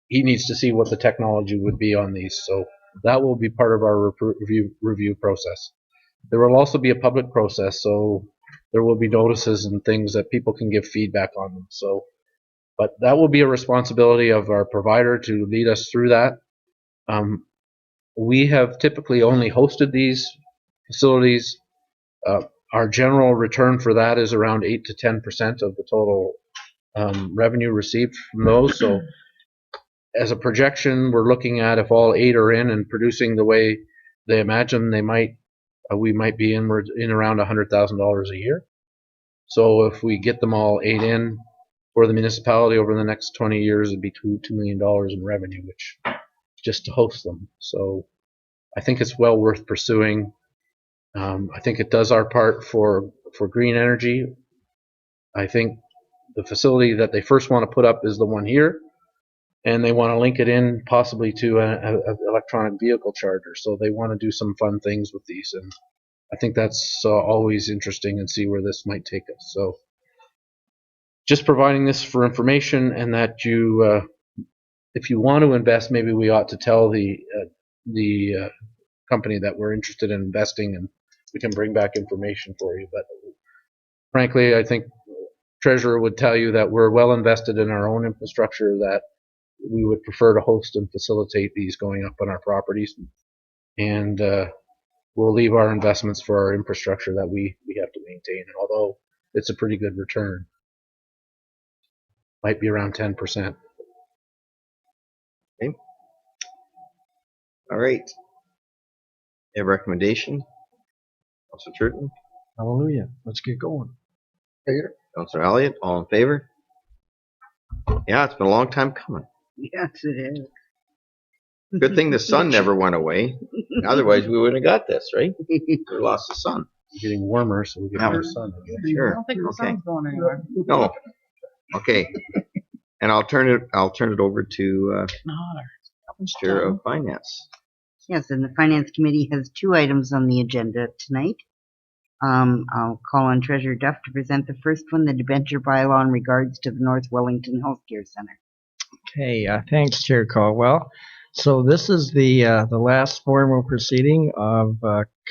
he needs to see what the technology would be on these. So that will be part of our review process. There will also be a public process, so there will be notices and things that people can give feedback on them. So, but that will be a responsibility of our provider to lead us through that. We have typically only hosted these facilities. Our general return for that is around 8 to 10% of the total revenue received from those. So as a projection, we're looking at if all 8 are in and producing the way they imagine they might, we might be in around $100,000 a year. So if we get them all 8 in for the municipality over the next 20 years, it'd be $2 million in revenue, which just to host them. So I think it's well worth pursuing. I think it does our part for green energy. I think the facility that they first want to put up is the one here, and they want to link it in possibly to an electronic vehicle charger. So they want to do some fun things with these, and I think that's always interesting and see where this might take us. So just providing this for information, and that you, if you want to invest, maybe we ought to tell the company that we're interested in investing, and we can bring back information for you. But frankly, I think Treasurer would tell you that we're well invested in our own infrastructure, that we would prefer to host and facilitate these going up on our properties, and we'll leave our investments for our infrastructure that we have to maintain. And although it's a pretty good return, might be around 10%. Okay. All right. A recommendation, Councilor Turton. Hallelujah. Let's get going. Councilor Elliott, all in favor? Yeah, it's been a long time coming. Yes, it is. Good thing the sun never went away. Otherwise, we wouldn't have got this, right? We lost the sun. It's getting warmer, so we get more sun again. Sure. I don't think the sun's going anywhere. No. Okay. And I'll turn it over to Chair of Finance. Yes, and the Finance Committee has 2 items on the agenda tonight. I'll call on Treasurer Duff to present the first one, the debenture bylaw in regards to the North Wellington Healthcare Center. Okay, thanks, Chair Caldwell. So this is the last formal proceeding of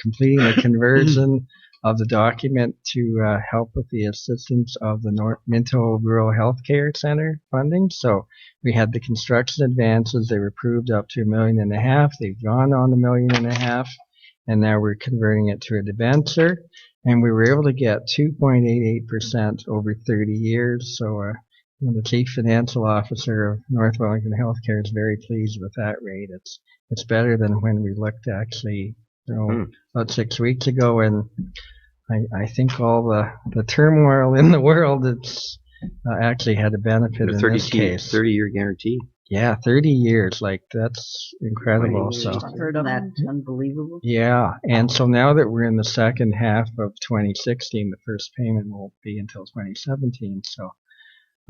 completing the conversion of the document to help with the assistance of the Minto Rural Healthcare Center funding. So we had the construction advances. They were approved up to $1.5 million. They've gone on $1.5 million, and now we're converting it to a debenture. And we were able to get 2.88% over 30 years. So the Chief Financial Officer of North Wellington Healthcare is very pleased with that rate. It's better than when we looked actually, about 6 weeks ago, and I think all the turmoil in the world, it's actually had a benefit in this case. 30-year guarantee. Yeah, 30 years, like that's incredible. So That's unbelievable. yeah, and so now that we're in the second half of 2016, the first payment won't be until 2017. So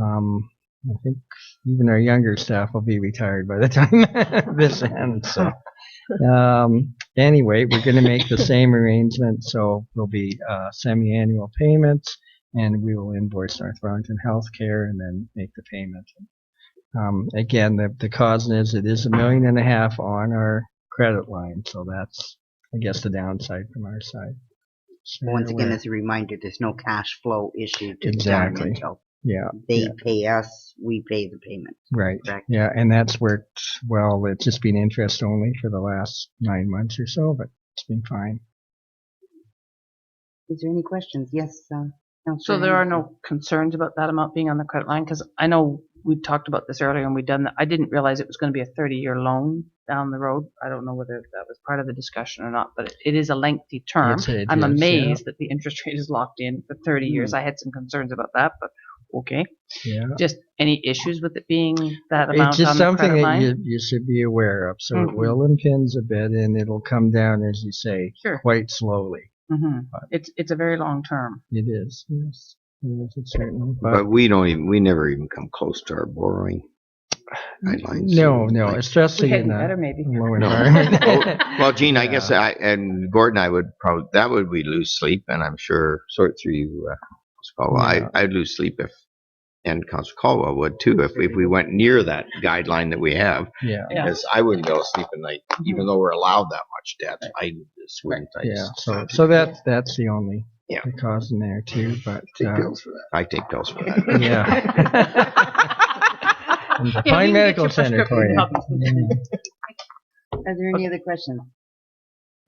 I think even our younger staff will be retired by the time this ends. So anyway, we're going to make the same arrangement. So there'll be semi-annual payments, and we will invoice North Wellington Healthcare and then make the payment. Again, the cause is it is $1.5 million on our credit line, so that's, I guess, the downside from our side. So Once again, as a reminder, there's no cash flow issue to exactly. the Minto. Yeah. They pay us, we pay the payment. Right. Correct? Yeah, and that's worked well. It's just been interest only for the last 9 months or so, but it's been fine. Is there any questions? Yes, Councillor So there are Anderson. no concerns about that amount being on the credit line? Because I know we talked about this earlier and we've done that. I didn't realize it was going to be a 30-year loan down the road. I don't know whether that was part of the discussion or not, but it is a lengthy term. I'm amazed that the interest rate is locked in for 30 years. I had some concerns about that, but okay. Yeah. Just any issues with it being that amount It's just on the something credit that line? you should be aware of. So it will impinge a bit, and it'll come down, as you say, quite slowly. It's a very long term. It is, yes. It's certainly. But we never even come close to our borrowing guidelines. No, especially in better maybe. low environment. Well, Gene, I guess and Gordon, I would probably we lose sleep, and I'm sure sort through you, I'd lose sleep if, and Councillor Caldwell would too, if we went near that guideline that we have. Yeah. Because I wouldn't be able to sleep at night, even though we're allowed that much debt. I just wouldn't. So that's the only cause in there too. But take pills for that. I take pills for that. Yeah. And the Pine Medical Center for you. Are there any other questions?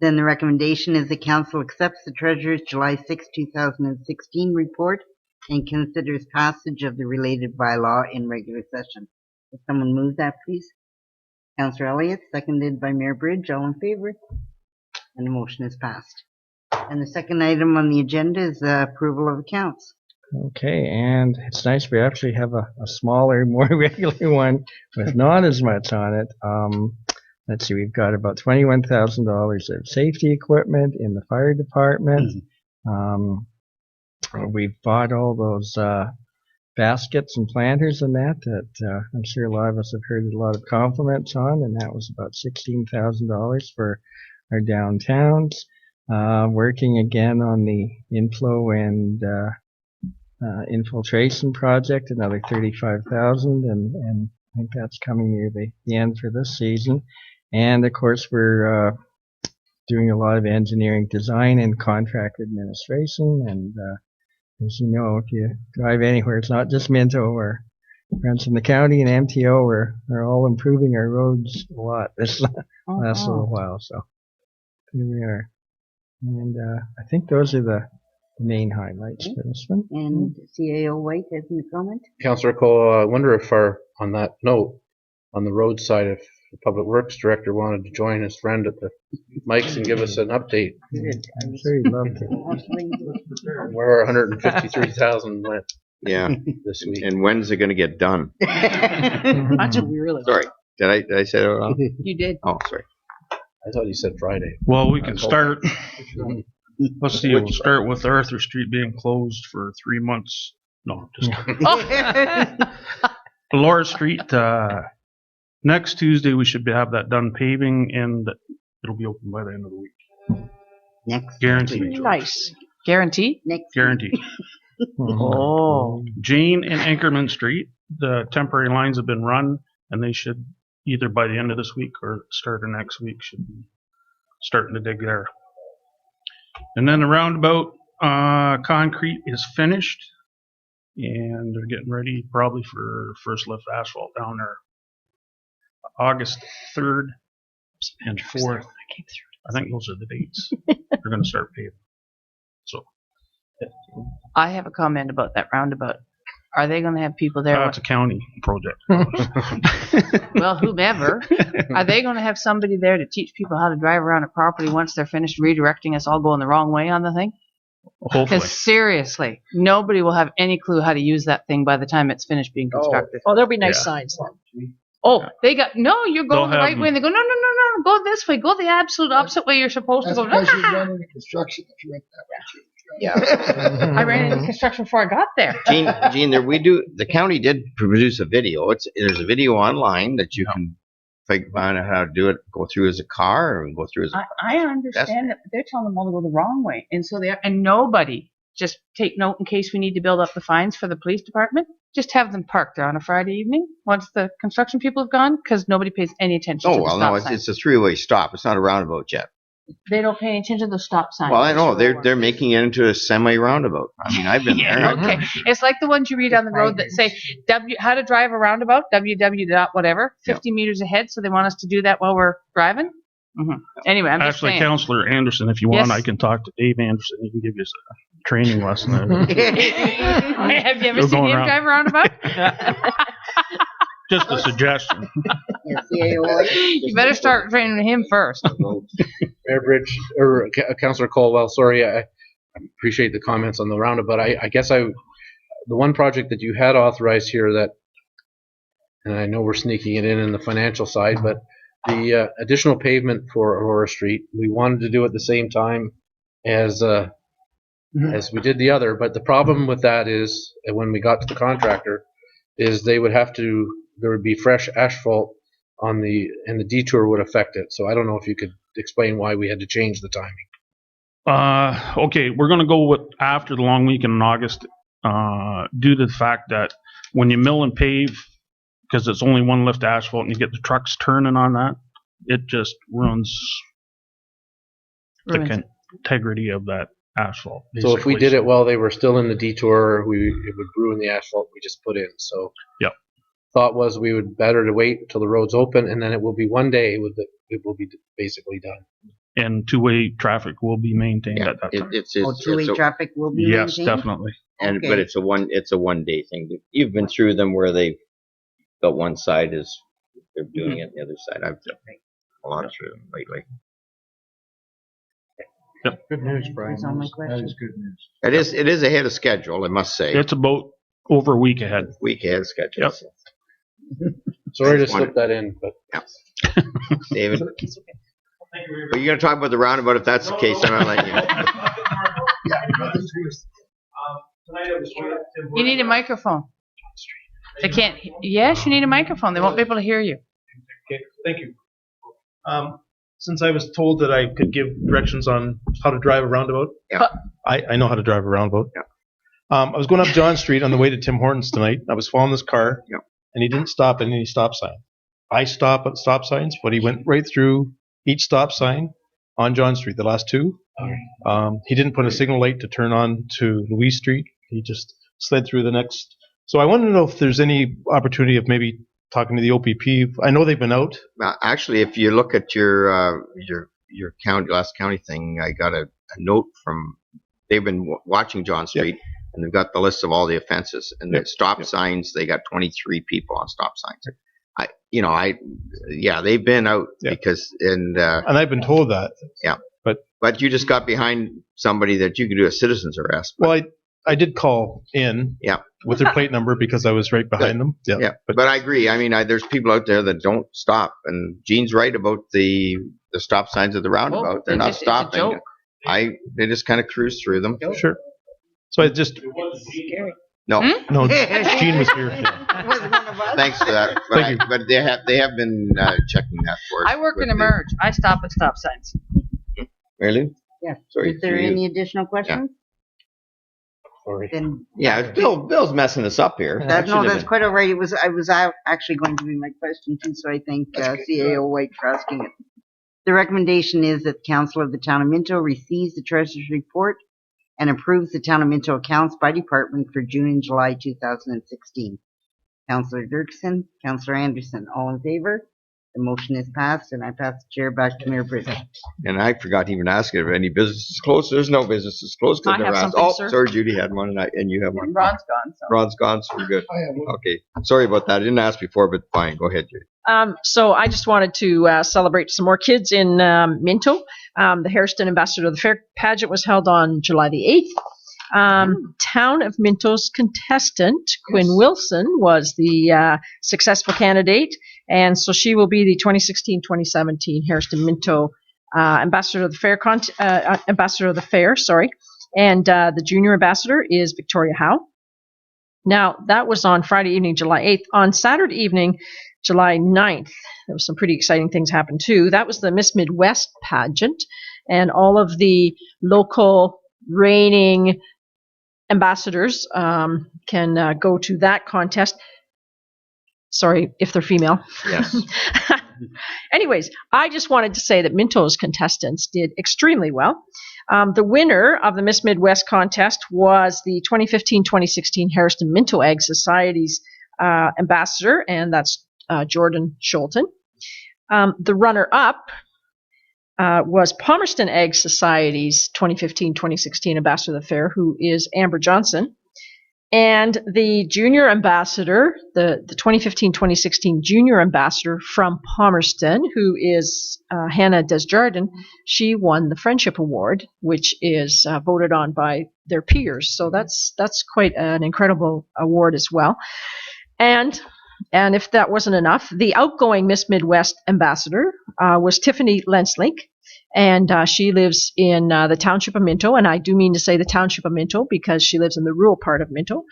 Then the recommendation is the council accepts the treasurer's July 6, 2016 report and considers passage of the related bylaw in regular session. Would someone move that, please? Councillor Elliott, seconded by Mayor Bridge. All in favor? And the motion is passed. And the second item on the agenda is approval of accounts. Okay, and it's nice we actually have a smaller, more regular one with not as much on it. Let's see, we've got about $21,000 of safety equipment in the fire department. We've bought all those baskets and planters and that I'm sure a lot of us have heard a lot of compliments on, and that was about $16,000 for our downtowns. Working again on the inflow and infiltration project, another $35,000, and I think that's coming near the end for this season. And of course, we're doing a lot of engineering design and contract administration. And as you know, if you drive anywhere, it's not just Minto or friends from the county and MTO. We're all improving our roads a lot this last little while. So here we are. And I think those are the main highlights for this one. And CAO White has any comment? Councillor Cole, I wonder if on that note, on the road side, if the Public Works Director wanted to join his friend at the mics and give us an update. I'm sure he'd love to. Where 153,000 went. Yeah. This week. And when's it going to get done? That's what we really. Sorry, did I say that wrong? You did. Oh, sorry. I thought you said Friday. Well, we can start. Let's see. We'll start with Arthur Street being closed for 3 months. No, just Laura Street. Next Tuesday, we should have that done paving, and it'll be open by the end of the week. Next. Guaranteed. Nice. Guarantee? Next. Guaranteed. Oh. Jane and Anchorman Street, the temporary lines have been run, and they should either by the end of this week or start of next week should be starting to dig there. And then the roundabout, Concrete is finished, and they're getting ready probably for first lift asphalt down there. August 3rd and 4th. I think those are the dates. They're going to start paving. So I have a comment about that roundabout. Are they going to have people there? it's a county project. Well, whomever. Are they going to have somebody there to teach people how to drive around a property once they're finished redirecting us all going the wrong way on the thing? Hopefully. Because seriously, nobody will have any clue how to use that thing by the time it's finished being constructed. Oh, there'll be nice signs then. Oh, they got, no, you're going the They'll right have way. And they go, no, go this way. Go the absolute opposite way you're supposed to That's go. because you run into construction if you went that way. Yeah. I ran into construction before I got there. Gene, the county did produce a video. There's a video online that you can find out how to do it, go through as a car or go through as a I understand that, but they're telling them all to go the wrong way. And so and nobody, just take note in case we need to build up the fines for the police department, just have them parked there on a Friday evening once the construction people have gone, because nobody pays any attention to the stop sign. It's a three-way stop. It's not a roundabout yet. They don't pay any attention to the stop sign. Well, I know they're making it into a semi-roundabout. I mean, I've been there. Okay, it's like the ones you read on the road that say how to drive a roundabout, www. whatever, 50 meters ahead. So they want us to do that while we're driving. Anyway, I'm just Actually, saying. Councillor Anderson, if you want, Yes. I can talk to Dave Anderson. He can give you a training lesson. Have you ever You're seen going him around. drive a roundabout? Just a suggestion. You better start training him first. Mayor Bridge, or Councillor Colwell, sorry, I appreciate the comments on the roundabout. I guess the one project that you had authorized here that, and I know we're sneaking it in the financial side, but the additional pavement for Aurora Street, we wanted to do at the same time as we did the other. But the problem with that is, when we got to the contractor, is there would be fresh asphalt and the detour would affect it. So I don't know if you could explain why we had to change the timing. Okay, we're going to go with after the long weekend in August, due to the fact that when you mill and pave, because it's only one lift asphalt and you get the trucks turning on that, it just ruins the integrity of that asphalt. So if we did it while they were still in the detour, it would ruin the asphalt we just put in. So yep. Thought was we would better to wait until the road's open, and then it will be one day it will be basically done. And two-way traffic will be maintained at that time. Two-way traffic will be yes, maintained? definitely. And but it's a one day thing. You've been through them where they've got one side is they're doing it, the other side. I've done a lot through them lately. Yep. Good news, Brian. That's all my That questions. is good news. It is ahead of schedule, I must say. It's about over a week ahead. Week ahead of schedule. Yep. So. Sorry to slip that in, but David, are you going to talk about the roundabout? If that's the case, I'm going to let you. You need a microphone. They can't. Yes, you need a microphone. They won't be able to hear you. Okay, thank you. Since I was told that I could give directions on how to drive a roundabout, I know how to drive a roundabout. Yeah. I was going up John Street on the way to Tim Hortons tonight. I was following this car, and he didn't stop at any stop sign. I stop at stop signs, but he went right through each stop sign on John Street, the last two. He didn't put a signal light to turn on to Louise Street. He just slid through the next. So I wanted to know if there's any opportunity of maybe talking to the OPP. I know they've been out. Actually, if you look at your last county thing, I got a note from. They've been watching John Street, and they've got the list of all the offenses and the stop signs. They got 23 people on stop signs. They've been out because and I've been told that. Yeah, but you just got behind somebody that you could do a citizen's arrest. Well, I did call in. With their plate number because I was right behind them. Yeah. But I agree. I mean, there's people out there that don't stop, and Gene's right about the stop signs at the roundabout. They're not stopping. They just kind of cruise through them. Sure. So I just. No. No. Gene was here. Thanks for that. Thank you. But they have been checking that for us. I work in a merge. I stop at stop signs. Really? Yeah. Sorry. Is there any additional questions? Then Bill's messing us up here. that's quite all right. I was actually going to be my question too, so I thank CAO White for asking it. The recommendation is that the Council of the Town of Minto receives the Treasurer's report and approves the Town of Minto accounts by department for June and July 2016. Councillor Dirksen, Councillor Anderson, all in favor? The motion is passed, and I pass the chair back to Mayor Britton. And I forgot to even ask if any businesses closed. There's no businesses closed. I have something, Oh, sir. sorry, Judy had one, and you have one. Ron's gone, so. Ron's gone, so we're good. I have one. Okay, sorry about that. I didn't ask before, but fine. Go ahead, Judy. So I just wanted to celebrate some more kids in Minto. The Hairston Ambassador of the Fair pageant was held on July the 8th. Town of Minto's contestant, Quinn Wilson, was the successful candidate, and so she will be the 2016-2017 Hairston Minto Ambassador of the Fair. Ambassador of the Fair, sorry. And the junior ambassador is Victoria Howe. Now, that was on Friday evening, July 8th. On Saturday evening, July 9th, there was some pretty exciting things happened too. That was the Miss Midwest pageant, and all of the local reigning ambassadors can go to that contest. Sorry, if they're female. Yes. Anyways, I just wanted to say that Minto's contestants did extremely well. The winner of the Miss Midwest contest was the 2015-2016 Hairston Minto Egg Society's ambassador, and that's Jordan Scholten. The runner-up was Palmerston Egg Society's 2015-2016 ambassador of the fair, who is Amber Johnson. And the junior ambassador, the 2015-2016 junior ambassador from Palmerston, who is Hannah Desjardins, she won the Friendship Award, which is voted on by their peers. So that's quite an incredible award as well. And if that wasn't enough, the outgoing Miss Midwest ambassador was Tiffany Lenslink. And she lives in the township of Minto, and I do mean to say the township of Minto because she lives in the rural part of Minto.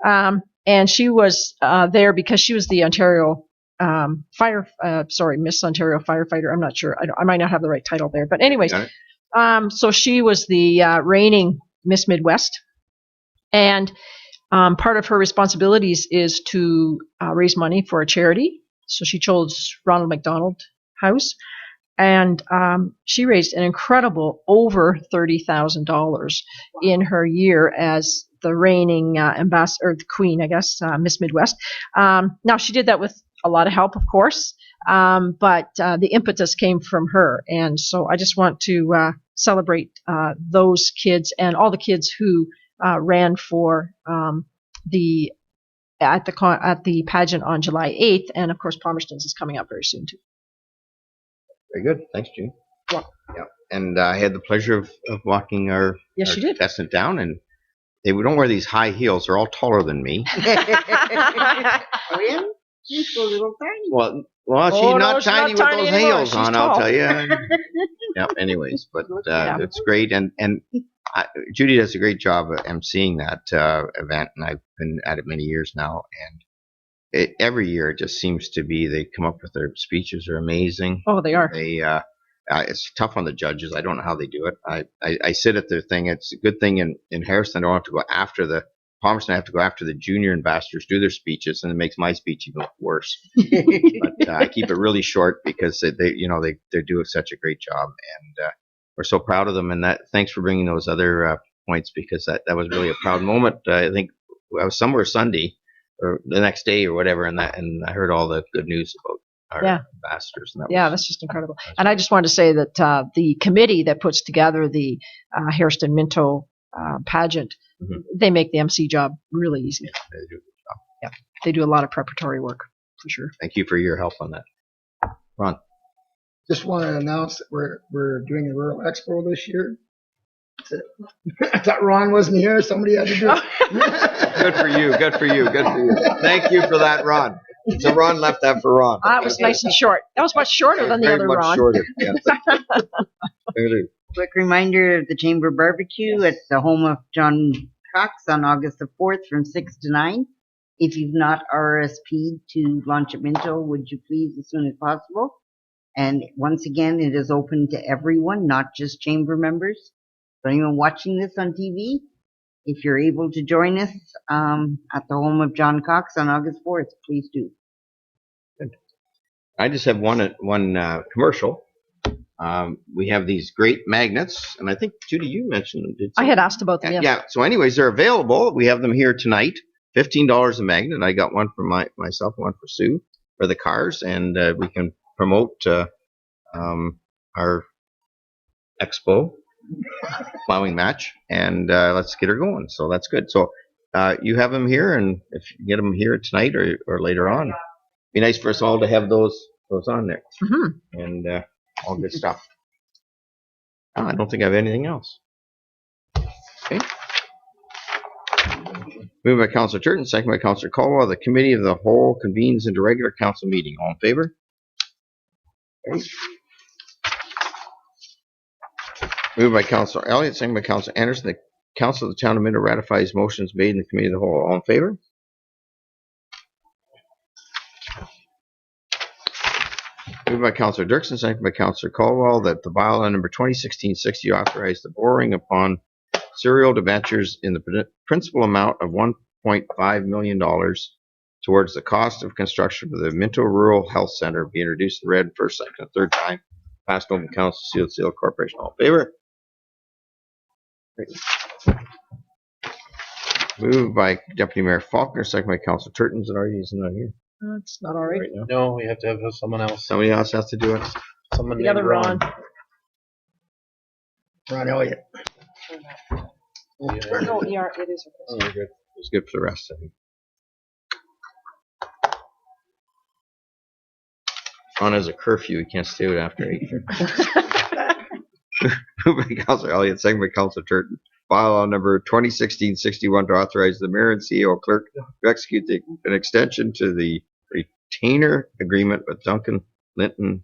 And she was there because she was the Ontario Miss Ontario firefighter. I'm not sure. I might not have the right title there, but anyways, so she was the reigning Miss Midwest, and part of her responsibilities is to raise money for a charity. So she chose Ronald McDonald House. And she raised an incredible over $30,000 in her year as the reigning ambassador, or the queen, I guess, Miss Midwest. Now, she did that with a lot of help, of course, but the impetus came from her. And so I just want to celebrate those kids and all the kids who ran for at the pageant on July 8th. And, of course, Palmerston's is coming up very soon, too. Very good. Thanks, Gene. Yeah. And I had the pleasure of walking our contestant down, and they don't wear these high heels. They're all taller than me. Oh, yeah? She's a little tiny. Well, she's not tiny with those heels She's on, tall. I'll tell you. Yeah. Anyways, but it's great, and Judy does a great job of emceeing that event, and I've been at it many years now, and every year it just seems to be they come up with their speeches are amazing. Oh, they are. It's tough on the judges. I don't know how they do it. I sit at their thing. It's a good thing in Hairston I don't have to go after the Palmerston. I have to go after the junior ambassadors do their speeches, and it makes my speech even worse. But I keep it really short because they do such a great job, and we're so proud of them. And thanks for bringing those other points, because that was really a proud moment. I think I was somewhere Sunday or the next day or whatever, and I heard all the good news about our ambassadors. And that's just incredible. And I just wanted to say that the committee that puts together the Hairston Minto pageant, they make the MC job really easy. Yeah, they do a good job. Yeah, they do a lot of preparatory work for sure. Thank you for your help on that, Ron. Just want to announce that we're doing a Rural Expo this year. I thought Ron wasn't here. Somebody had to do it. Good for you. Good for you. Good for you. Thank you for that, Ron. So Ron left that for Ron. That was nice and short. That was much shorter than the other Very much Ron. shorter. Yeah. Quick reminder of the Chamber Barbecue at the home of John Cox on August the 4th from 6 to 9. If you've not RSP'd to launch at Minto, would you please as soon as possible? And once again, it is open to everyone, not just Chamber members. For anyone watching this on TV, if you're able to join us at the home of John Cox on August 4th, please do. I just have one commercial. We have these great magnets, and I think, Judy, you mentioned them. Did I had asked about them, yes. Yeah. So anyways, they're available. We have them here tonight. $15 a magnet. I got one for myself, one for Sue for the cars, and we can promote our expo plowing match, and let's get her going. So that's good. So you have them here, and if you get them here tonight or later on, be nice for us all to have those on there, and all good stuff. I don't think I have anything else. Okay. Moved by Councilor Turton, second by Councilor Caldwell. The committee of the whole convenes into regular council meeting. All in favor? Okay. Moved by Councilor Elliott, second by Councilor Anderson. The council of the town of Minto ratifies motions made in the committee of the whole. All in favor? Moved by Councilor Dirksen, second by Councilor Caldwell, that the bylaw number 2016-60 authorize the borrowing upon serial debentures in the principal amount of $1.5 million towards the cost of construction of the Minto Rural Health Center be introduced and read first, second, and third time. Passed over to council, sealed, corporation. All in favor? Great. Moved by Deputy Mayor Faulkner, second by Councilor Turton. Is not here. It's not all right. Now. No, we have to have someone else. Somebody else has to do it. Someone The other Ron. Ron Elliott. No, ER, it is. Oh, good. It's good for the rest of you. Ron has a curfew. He can't stay out after 8:30. Moved by Councilor Elliott, second by Councilor Turton. Bylaw number 2016-61 to authorize the mayor and CEO clerk to execute an extension to the retainer agreement with Duncan Linton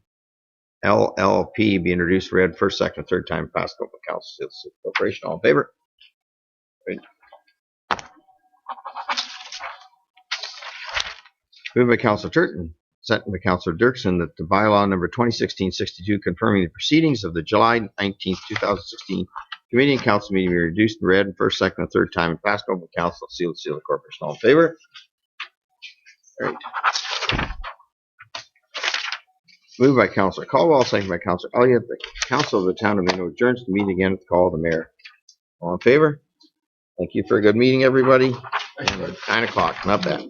LLP be introduced, read first, second, and third time, passed over council, corporation. All in favor? Great. Moved by Councilor Turton, second by Councilor Dirksen, that the bylaw number 2016-62 confirming the proceedings of the July 19th, 2016 committee and council meeting be reduced and read first, second, and third time, and passed over council, sealed, corporation. All in favor? Great. Moved by Councilor Caldwell, second by Councilor Elliott. The council of the town of Minto adjourns to meet again at the call of the mayor. All in favor? Thank you for a good meeting, everybody. And 9 o'clock, not bad.